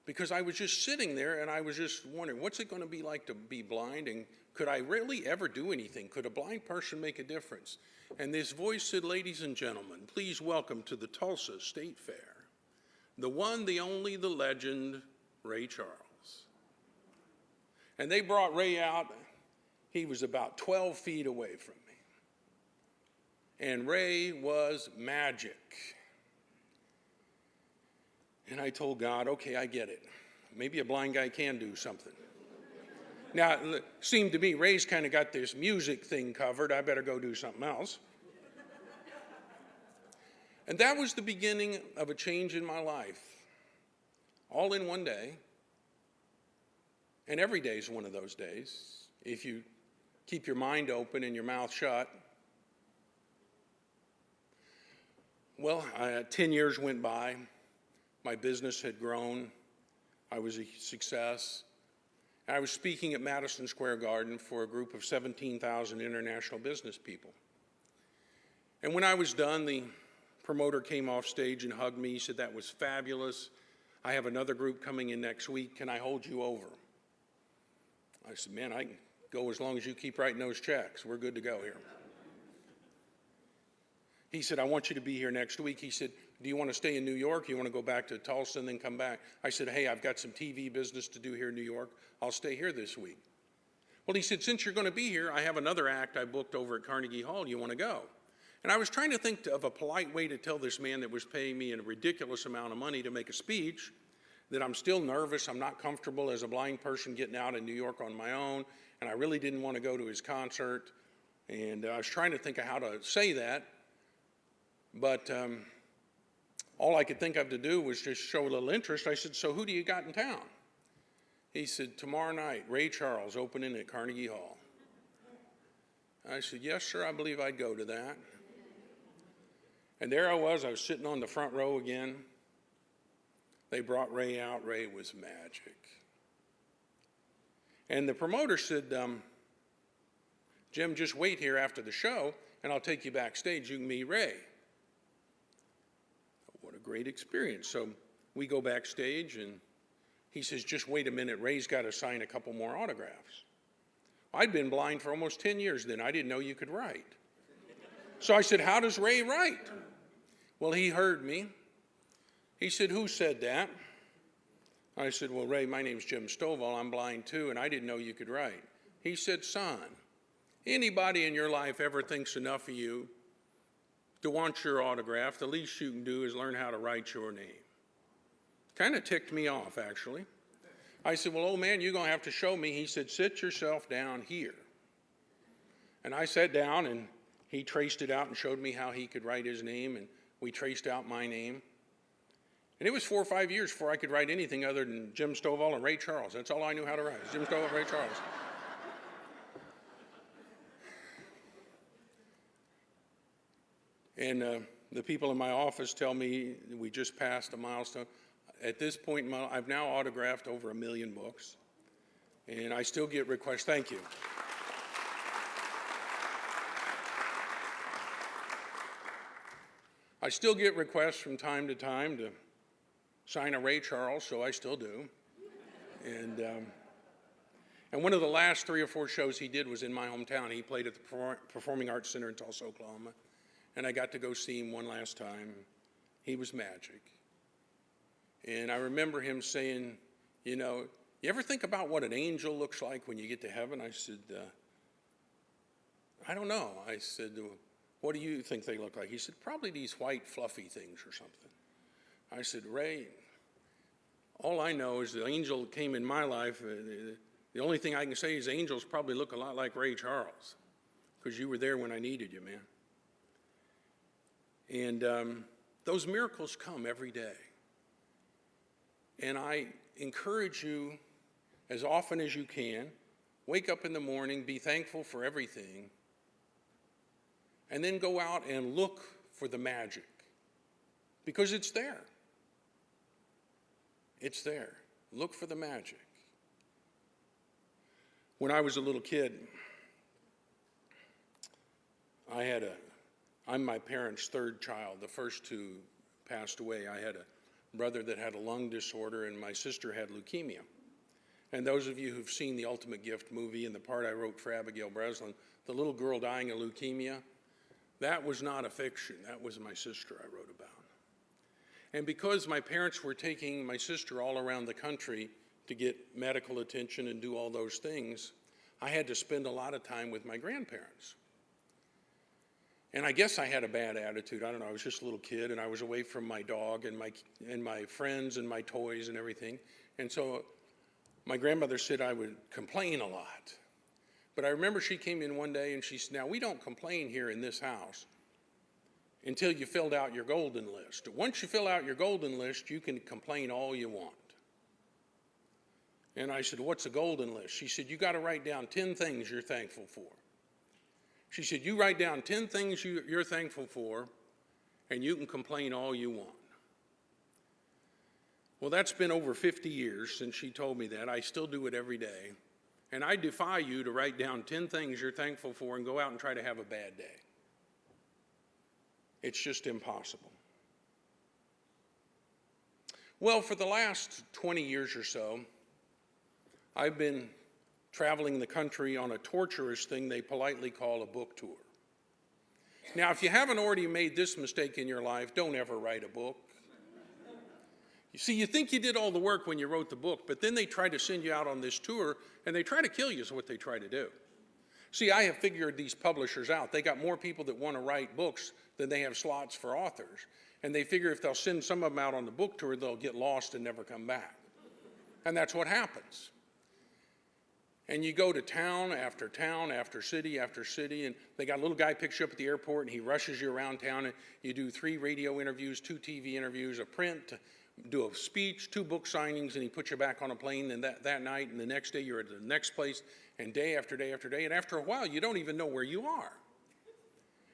Because I was just sitting there, and I was just wondering, what's it going to be like to be blind, and could I really ever do anything? Could a blind person make a difference? And this voice said, ladies and gentlemen, please welcome to the Tulsa State Fair, the one, the only, the legend, Ray Charles. And they brought Ray out. He was about 12 feet away from me. And Ray was magic. And I told God, okay, I get it. Maybe a blind guy can do something. Now, it seemed to me Ray's kind of got this music thing covered. I better go do something else. And that was the beginning of a change in my life, all in one day. And every day is one of those days, if you keep your mind open and your mouth shut. Well, 10 years went by. My business had grown. I was a success. I was speaking at Madison Square Garden for a group of 17,000 international business people. And when I was done, the promoter came off stage and hugged me. He said, that was fabulous. I have another group coming in next week. Can I hold you over? I said, man, I can go as long as you keep writing those checks. We're good to go here. He said, I want you to be here next week. He said, do you want to stay in New York? You want to go back to Tulsa and then come back? I said, hey, I've got some TV business to do here in New York. I'll stay here this week. Well, he said, since you're going to be here, I have another act I booked over at Carnegie Hall. You want to go? And I was trying to think of a polite way to tell this man that was paying me a ridiculous amount of money to make a speech that I'm still nervous, I'm not comfortable as a blind person getting out in New York on my own, and I really didn't want to go to his concert. And I was trying to think of how to say that, but all I could think of to do was just show a little interest. I said, so who do you got in town? He said, tomorrow night, Ray Charles opening at Carnegie Hall. I said, yes, sir, I believe I'd go to that. And there I was sitting on the front row again. They brought Ray out. Ray was magic. And the promoter said, Jim, just wait here after the show, and I'll take you backstage. You can meet Ray. What a great experience. So we go backstage, and he says, just wait a minute. Ray's got to sign a couple more autographs. I'd been blind for almost 10 years then. I didn't know you could write. So I said, how does Ray write? Well, he heard me. He said, who said that? I said, well, Ray, my name's Jim Stovall. I'm blind too, and I didn't know you could write. He said, son, anybody in your life ever thinks enough of you to want your autograph, the least you can do is learn how to write your name. Kind of ticked me off, actually. I said, well, old man, you're going to have to show me. He said, sit yourself down here. And I sat down, and he traced it out and showed me how he could write his name, and we traced out my name. And it was 4 or 5 years before I could write anything other than Jim Stovall and Ray Charles. That's all I knew how to write, Jim Stovall and Ray Charles. And the people in my office tell me we just passed a milestone. At this point, I've now autographed over 1 million books, and I still get requests. Thank you. I still get requests from time to time to sign a Ray Charles, so I still do. And one of the last 3 or 4 shows he did was in my hometown. He played at the Performing Arts Center in Tulsa, Oklahoma, and I got to go see him one last time. He was magic. And I remember him saying, you know, you ever think about what an angel looks like when you get to heaven? I said, I don't know. I said, what do you think they look like? He said, probably these white fluffy things or something. I said, Ray, all I know is the angel that came in my life. The only thing I can say is angels probably look a lot like Ray Charles, because you were there when I needed you, man. And those miracles come every day. And I encourage you, as often as you can, wake up in the morning, be thankful for everything, and then go out and look for the magic, because it's there. It's there. Look for the magic. When I was a little kid, I'm my parents' 3rd child. The first 2 passed away. I had a brother that had a lung disorder, and my sister had leukemia. And those of you who've seen the Ultimate Gift movie and the part I wrote for Abigail Breslin, the little girl dying of leukemia, that was not a fiction. That was my sister I wrote about. And because my parents were taking my sister all around the country to get medical attention and do all those things, I had to spend a lot of time with my grandparents. And I guess I had a bad attitude. I don't know, I was just a little kid, and I was away from my dog and my friends and my toys and everything. And so my grandmother said I would complain a lot. But I remember she came in one day and she said, now we don't complain here in this house until you filled out your golden list. Once you fill out your golden list, you can complain all you want. And I said, what's a golden list? She said, you got to write down 10 things you're thankful for. She said, you write down 10 things you're thankful for, and you can complain all you want. Well, that's been over 50 years since she told me that. I still do it every day. And I defy you to write down 10 things you're thankful for and go out and try to have a bad day. It's just impossible. Well, for the last 20 years or so, I've been traveling the country on a torturous thing they politely call a book tour. Now, if you haven't already made this mistake in your life, don't ever write a book. You see, you think you did all the work when you wrote the book, but then they try to send you out on this tour, and they try to kill you is what they try to do. See, I have figured these publishers out. They got more people that want to write books than they have slots for authors. And they figure if they'll send some of them out on the book tour, they'll get lost and never come back. And that's what happens. And you go to town after city after city, and they got a little guy picks you up at the airport, and he rushes you around town, and you do 3 radio interviews, 2 TV interviews, a print, do a speech, 2 book signings, and he puts you back on a plane, and that night, and the next day you're at the next place, and day after day after day, and after a while you don't even know where you are.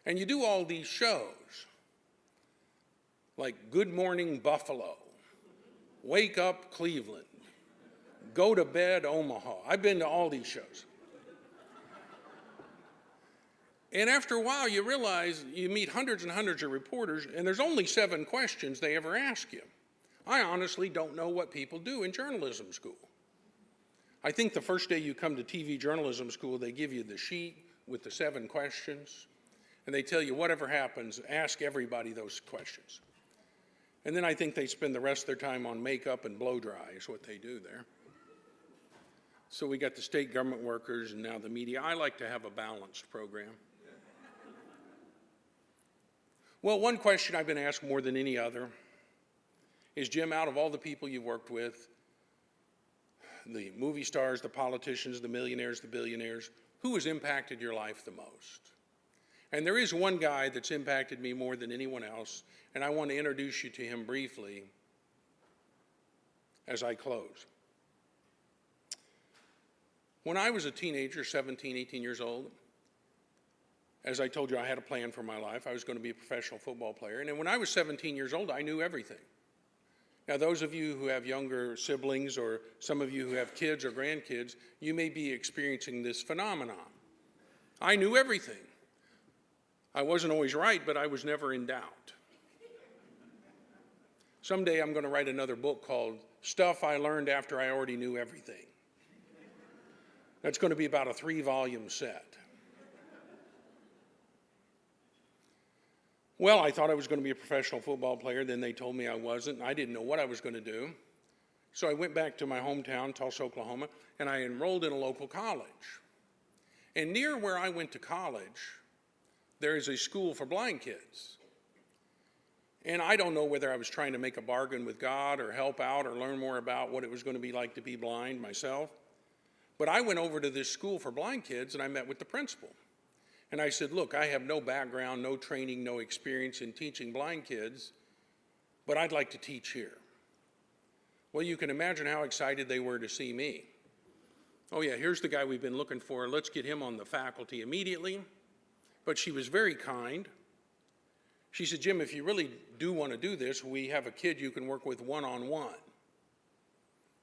And you do all these shows, like Good Morning Buffalo, Wake Up Cleveland, Go to Bed Omaha. I've been to all these shows. And after a while, you realize you meet hundreds and hundreds of reporters, and there's only 7 questions they ever ask you. I honestly don't know what people do in journalism school. I think the first day you come to TV journalism school, they give you the sheet with the 7 questions, and they tell you whatever happens, ask everybody those questions. And then I think they spend the rest of their time on makeup and blow dry is what they do there. So we got the state government workers and now the media. I like to have a balanced program. Well, one question I've been asked more than any other is, Jim, out of all the people you've worked with, the movie stars, the politicians, the millionaires, the billionaires, who has impacted your life the most? And there is one guy that's impacted me more than anyone else, and I want to introduce you to him briefly as I close. When I was a teenager, 17, 18 years old, as I told you, I had a plan for my life. I was going to be a professional football player. And then when I was 17 years old, I knew everything. Now, those of you who have younger siblings or some of you who have kids or grandkids, you may be experiencing this phenomenon. I knew everything. I wasn't always right, but I was never in doubt. Someday I'm going to write another book called Stuff I Learned After I Already Knew Everything. That's going to be about a 3-volume set. Well, I thought I was going to be a professional football player. Then they told me I wasn't. I didn't know what I was going to do. So I went back to my hometown, Tulsa, Oklahoma, and I enrolled in a local college. And near where I went to college, there is a school for blind kids. And I don't know whether I was trying to make a bargain with God or help out or learn more about what it was going to be like to be blind myself. But I went over to this school for blind kids and I met with the principal. And I said, look, I have no background, no training, no experience in teaching blind kids, but I'd like to teach here. Well, you can imagine how excited they were to see me. Oh yeah, here's the guy we've been looking for. Let's get him on the faculty immediately. But she was very kind. She said, Jim, if you really do want to do this, we have a kid you can work with one-on-one.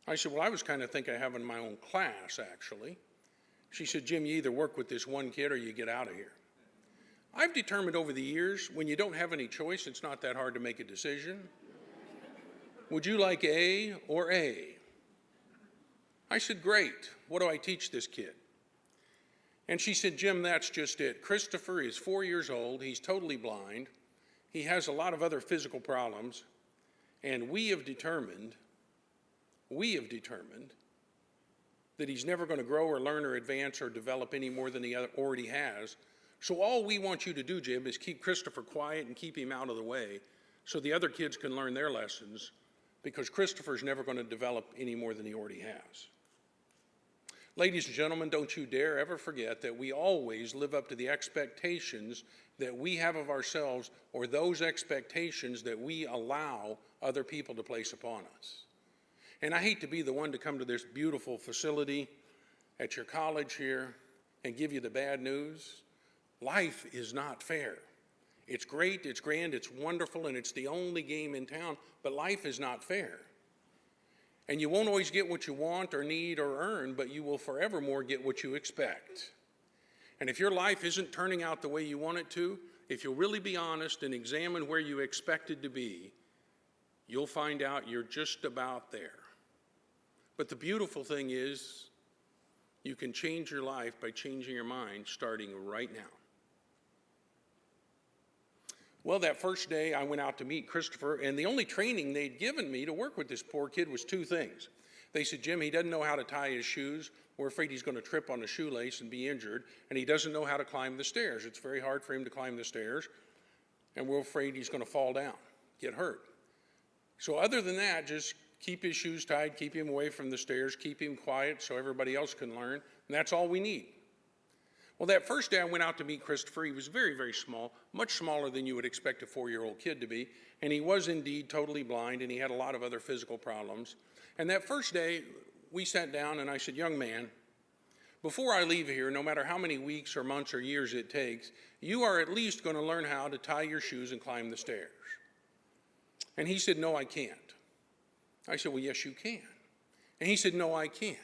I said, well, I was kind of thinking of having my own class, actually. She said, Jim, you either work with this one kid or you get out of here. I've determined over the years, when you don't have any choice, it's not that hard to make a decision. Would you like A or A? I said, great. What do I teach this kid? And she said, Jim, that's just it. Christopher is 4 years old. He's totally blind. He has a lot of other physical problems. And we have determined that he's never going to grow or learn or advance or develop any more than he already has. So all we want you to do, Jim, is keep Christopher quiet and keep him out of the way so the other kids can learn their lessons, because Christopher's never going to develop any more than he already has. Ladies and gentlemen, don't you dare ever forget that we always live up to the expectations that we have of ourselves, or those expectations that we allow other people to place upon us. And I hate to be the one to come to this beautiful facility at your college here and give you the bad news. Life is not fair. It's great, it's grand, it's wonderful, and it's the only game in town, but life is not fair. And you won't always get what you want or need or earn, but you will forevermore get what you expect. And if your life isn't turning out the way you want it to, if you'll really be honest and examine where you expected to be, you'll find out you're just about there. But the beautiful thing is, you can change your life by changing your mind starting right now. Well, that first day I went out to meet Christopher, and the only training they'd given me to work with this poor kid was 2 things. They said, Jim, he doesn't know how to tie his shoes. We're afraid he's going to trip on a shoelace and be injured, and he doesn't know how to climb the stairs. It's very hard for him to climb the stairs, and we're afraid he's going to fall down, get hurt. So other than that, just keep his shoes tied, keep him away from the stairs, keep him quiet so everybody else can learn, and that's all we need. Well, that first day I went out to meet Christopher. He was very, very small, much smaller than you would expect a 4-year-old kid to be, and he was indeed totally blind, and he had a lot of other physical problems. And that first day, we sat down, and I said, young man, before I leave here, no matter how many weeks or months or years it takes, you are at least going to learn how to tie your shoes and climb the stairs. And he said, no, I can't. I said, well, yes, you can. And he said, no, I can't.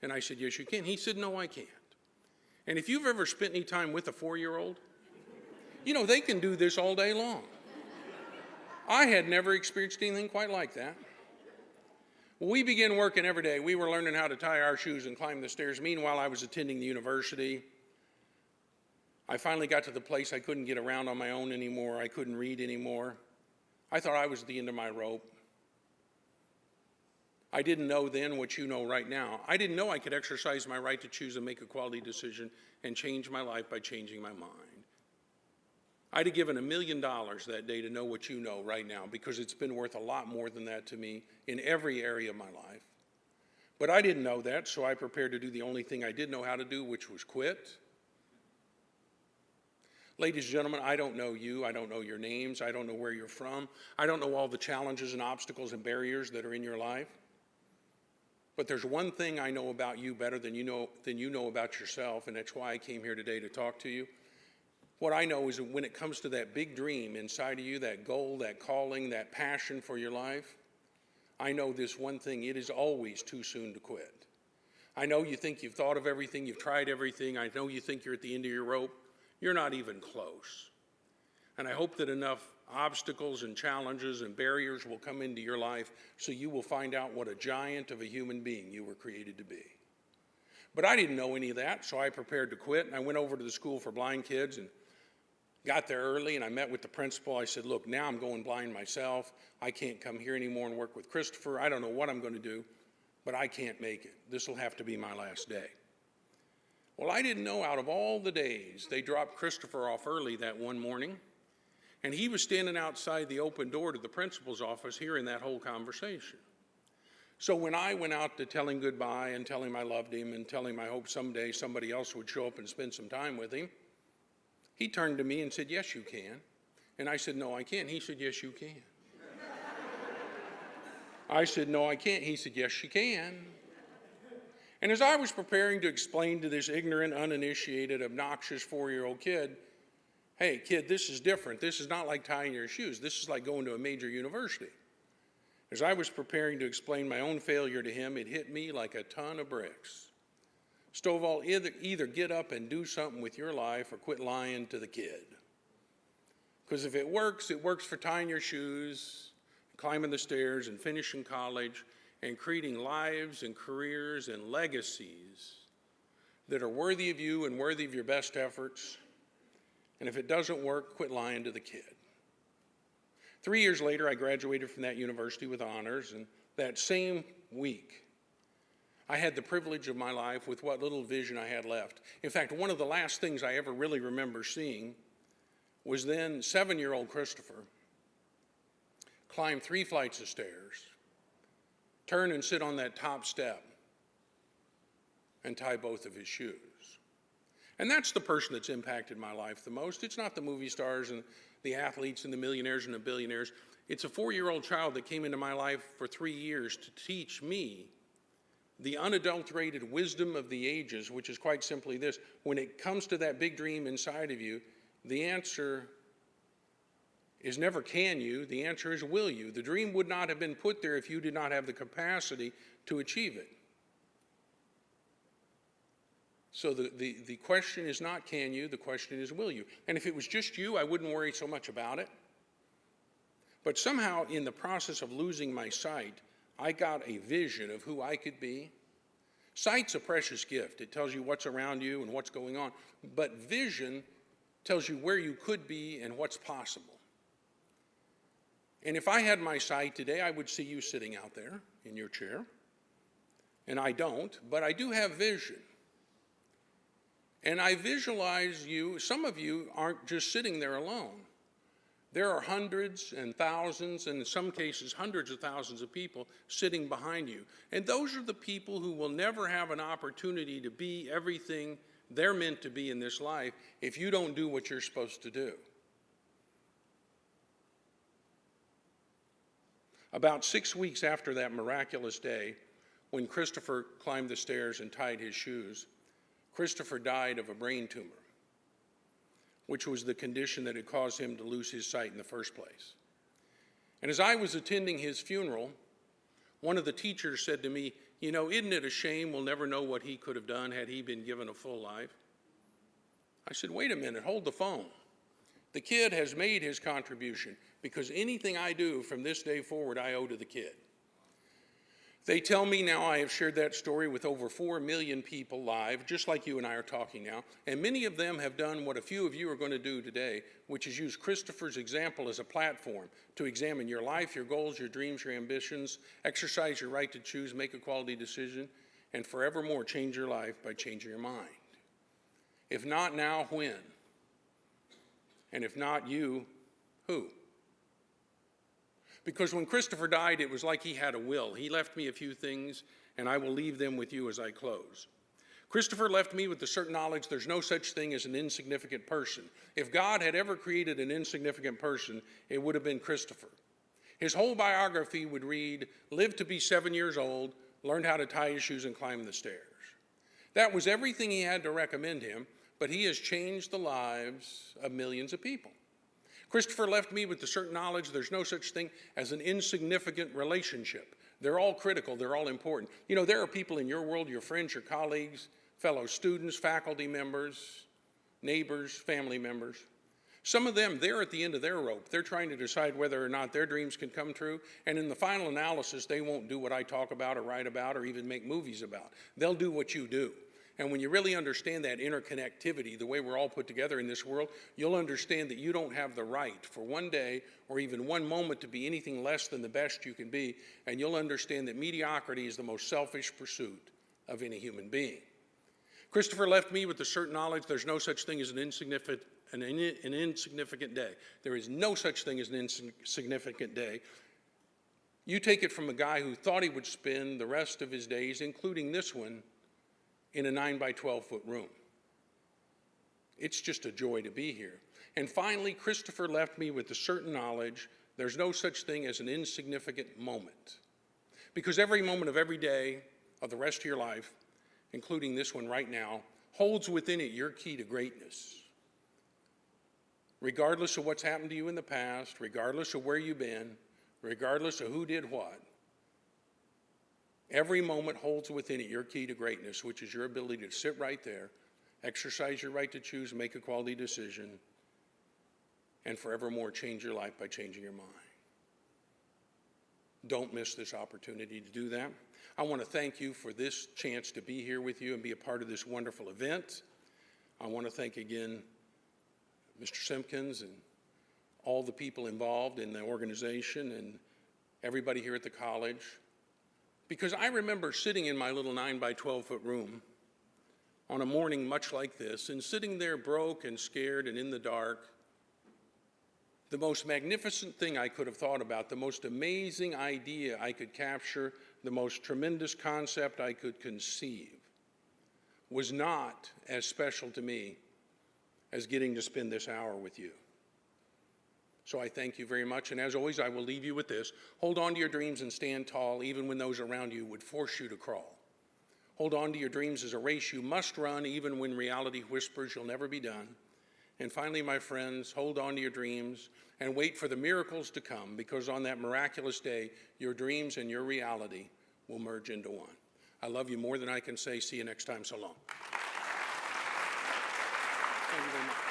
And I said, yes, you can. He said, no, I can't. And if you've ever spent any time with a 4-year-old, you know, they can do this all day long. I had never experienced anything quite like that. When we began working every day, we were learning how to tie our shoes and climb the stairs. Meanwhile, I was attending the university. I finally got to the place I couldn't get around on my own anymore. I couldn't read anymore. I thought I was at the end of my rope. I didn't know then what you know right now. I didn't know I could exercise my right to choose and make a quality decision and change my life by changing my mind. I'd have given $1 million that day to know what you know right now, because it's been worth a lot more than that to me in every area of my life. But I didn't know that, so I prepared to do the only thing I did know how to do, which was quit. Ladies and gentlemen, I don't know you. I don't know your names. I don't know where you're from. I don't know all the challenges and obstacles and barriers that are in your life. But there's one thing I know about you better than you know about yourself, and that's why I came here today to talk to you. What I know is that when it comes to that big dream inside of you, that goal, that calling, that passion for your life, I know this one thing: it is always too soon to quit. I know you think you've thought of everything, you've tried everything. I know you think you're at the end of your rope. You're not even close. And I hope that enough obstacles and challenges and barriers will come into your life so you will find out what a giant of a human being you were created to be. But I didn't know any of that, so I prepared to quit, and I went over to the school for blind kids and got there early, and I met with the principal. I said, look, now I'm going blind myself. I can't come here anymore and work with Christopher. I don't know what I'm going to do, but I can't make it. This will have to be my last day. Well, I didn't know, out of all the days, they dropped Christopher off early that one morning, and he was standing outside the open door to the principal's office hearing that whole conversation. So when I went out to tell him goodbye and tell him I loved him and tell him I hope someday somebody else would show up and spend some time with him, he turned to me and said, yes, you can. And I said, no, I can't. He said, yes, you can. I said, no, I can't. He said, yes, you can. And as I was preparing to explain to this ignorant, uninitiated, obnoxious 4-year-old kid, hey, kid, this is different. This is not like tying your shoes. This is like going to a major university. As I was preparing to explain my own failure to him, it hit me like a ton of bricks. Stovall, either get up and do something with your life or quit lying to the kid. Because if it works for tying your shoes, climbing the stairs, and finishing college, and creating lives and careers and legacies that are worthy of you and worthy of your best efforts. And if it doesn't work, quit lying to the kid. 3 years later, I graduated from that university with honors, and that same week, I had the privilege of my life with what little vision I had left. In fact, one of the last things I ever really remember seeing was then 7-year-old Christopher climb 3 flights of stairs, turn and sit on that top step, and tie both of his shoes. And that's the person that's impacted my life the most. It's not the movie stars and the athletes and the millionaires and the billionaires. It's a 4-year-old child that came into my life for 3 years to teach me the unadulterated wisdom of the ages, which is quite simply this: when it comes to that big dream inside of you, the answer is never can you, the answer is will you. The dream would not have been put there if you did not have the capacity to achieve it. So the question is not can you, the question is will you. And if it was just you, I wouldn't worry so much about it. But somehow in the process of losing my sight, I got a vision of who I could be. Sight's a precious gift. It tells you what's around you and what's going on. But vision tells you where you could be and what's possible. And if I had my sight today, I would see you sitting out there in your chair. And I don't, but I do have vision. And I visualize you. Some of you aren't just sitting there alone. There are hundreds and thousands, and in some cases hundreds of thousands of people sitting behind you. And those are the people who will never have an opportunity to be everything they're meant to be in this life if you don't do what you're supposed to do. About 6 weeks after that miraculous day, when Christopher climbed the stairs and tied his shoes, Christopher died of a brain tumor, which was the condition that had caused him to lose his sight in the first place. And as I was attending his funeral, one of the teachers said to me, you know, isn't it a shame we'll never know what he could have done had he been given a full life? I said, wait a minute, hold the phone. The kid has made his contribution because anything I do from this day forward, I owe to the kid. They tell me now I have shared that story with over 4 million people live, just like you and I are talking now, and many of them have done what a few of you are going to do today, which is use Christopher's example as a platform to examine your life, your goals, your dreams, your ambitions, exercise your right to choose, make a quality decision, and forevermore change your life by changing your mind. If not now, when? And if not you, who? Because when Christopher died, it was like he had a will. He left me a few things, and I will leave them with you as I close. Christopher left me with the certain knowledge there's no such thing as an insignificant person. If God had ever created an insignificant person, it would have been Christopher. His whole biography would read, lived to be 7 years old, learned how to tie his shoes and climb the stairs. That was everything he had to recommend him, but he has changed the lives of millions of people. Christopher left me with the certain knowledge there's no such thing as an insignificant relationship. They're all critical, they're all important. You know, there are people in your world, your friends, your colleagues, fellow students, faculty members, neighbors, family members. Some of them, they're at the end of their rope. They're trying to decide whether or not their dreams can come true. And in the final analysis, they won't do what I talk about or write about or even make movies about. They'll do what you do. And when you really understand that interconnectivity, the way we're all put together in this world, you'll understand that you don't have the right for one day or even one moment to be anything less than the best you can be. And you'll understand that mediocrity is the most selfish pursuit of any human being. Christopher left me with the certain knowledge there's no such thing as an insignificant day. There is no such thing as an insignificant day. You take it from a guy who thought he would spend the rest of his days, including this one, in a 9 by 12 foot room. It's just a joy to be here. And finally, Christopher left me with the certain knowledge there's no such thing as an insignificant moment. Because every moment of every day of the rest of your life, including this one right now, holds within it your key to greatness. Regardless of what's happened to you in the past, regardless of where you've been, regardless of who did what, every moment holds within it your key to greatness, which is your ability to sit right there, exercise your right to choose, make a quality decision, and forevermore change your life by changing your mind. Don't miss this opportunity to do that. I want to thank you for this chance to be here with you and be a part of this wonderful event. I want to thank again Mr. Simpkins and all the people involved in the organization and everybody here at the college. Because I remember sitting in my little 9 by 12 foot room on a morning much like this, and sitting there broke and scared and in the dark, the most magnificent thing I could have thought about, the most amazing idea I could capture, the most tremendous concept I could conceive, was not as special to me as getting to spend this hour with you. So I thank you very much, and as always, I will leave you with this. Hold on to your dreams and stand tall, even when those around you would force you to crawl. Hold on to your dreams as a race you must run, even when reality whispers you'll never be done. And finally, my friends, hold on to your dreams and wait for the miracles to come, because on that miraculous day, your dreams and your reality will merge into one. I love you more than I can say. See you next time. So long. Thank you very much.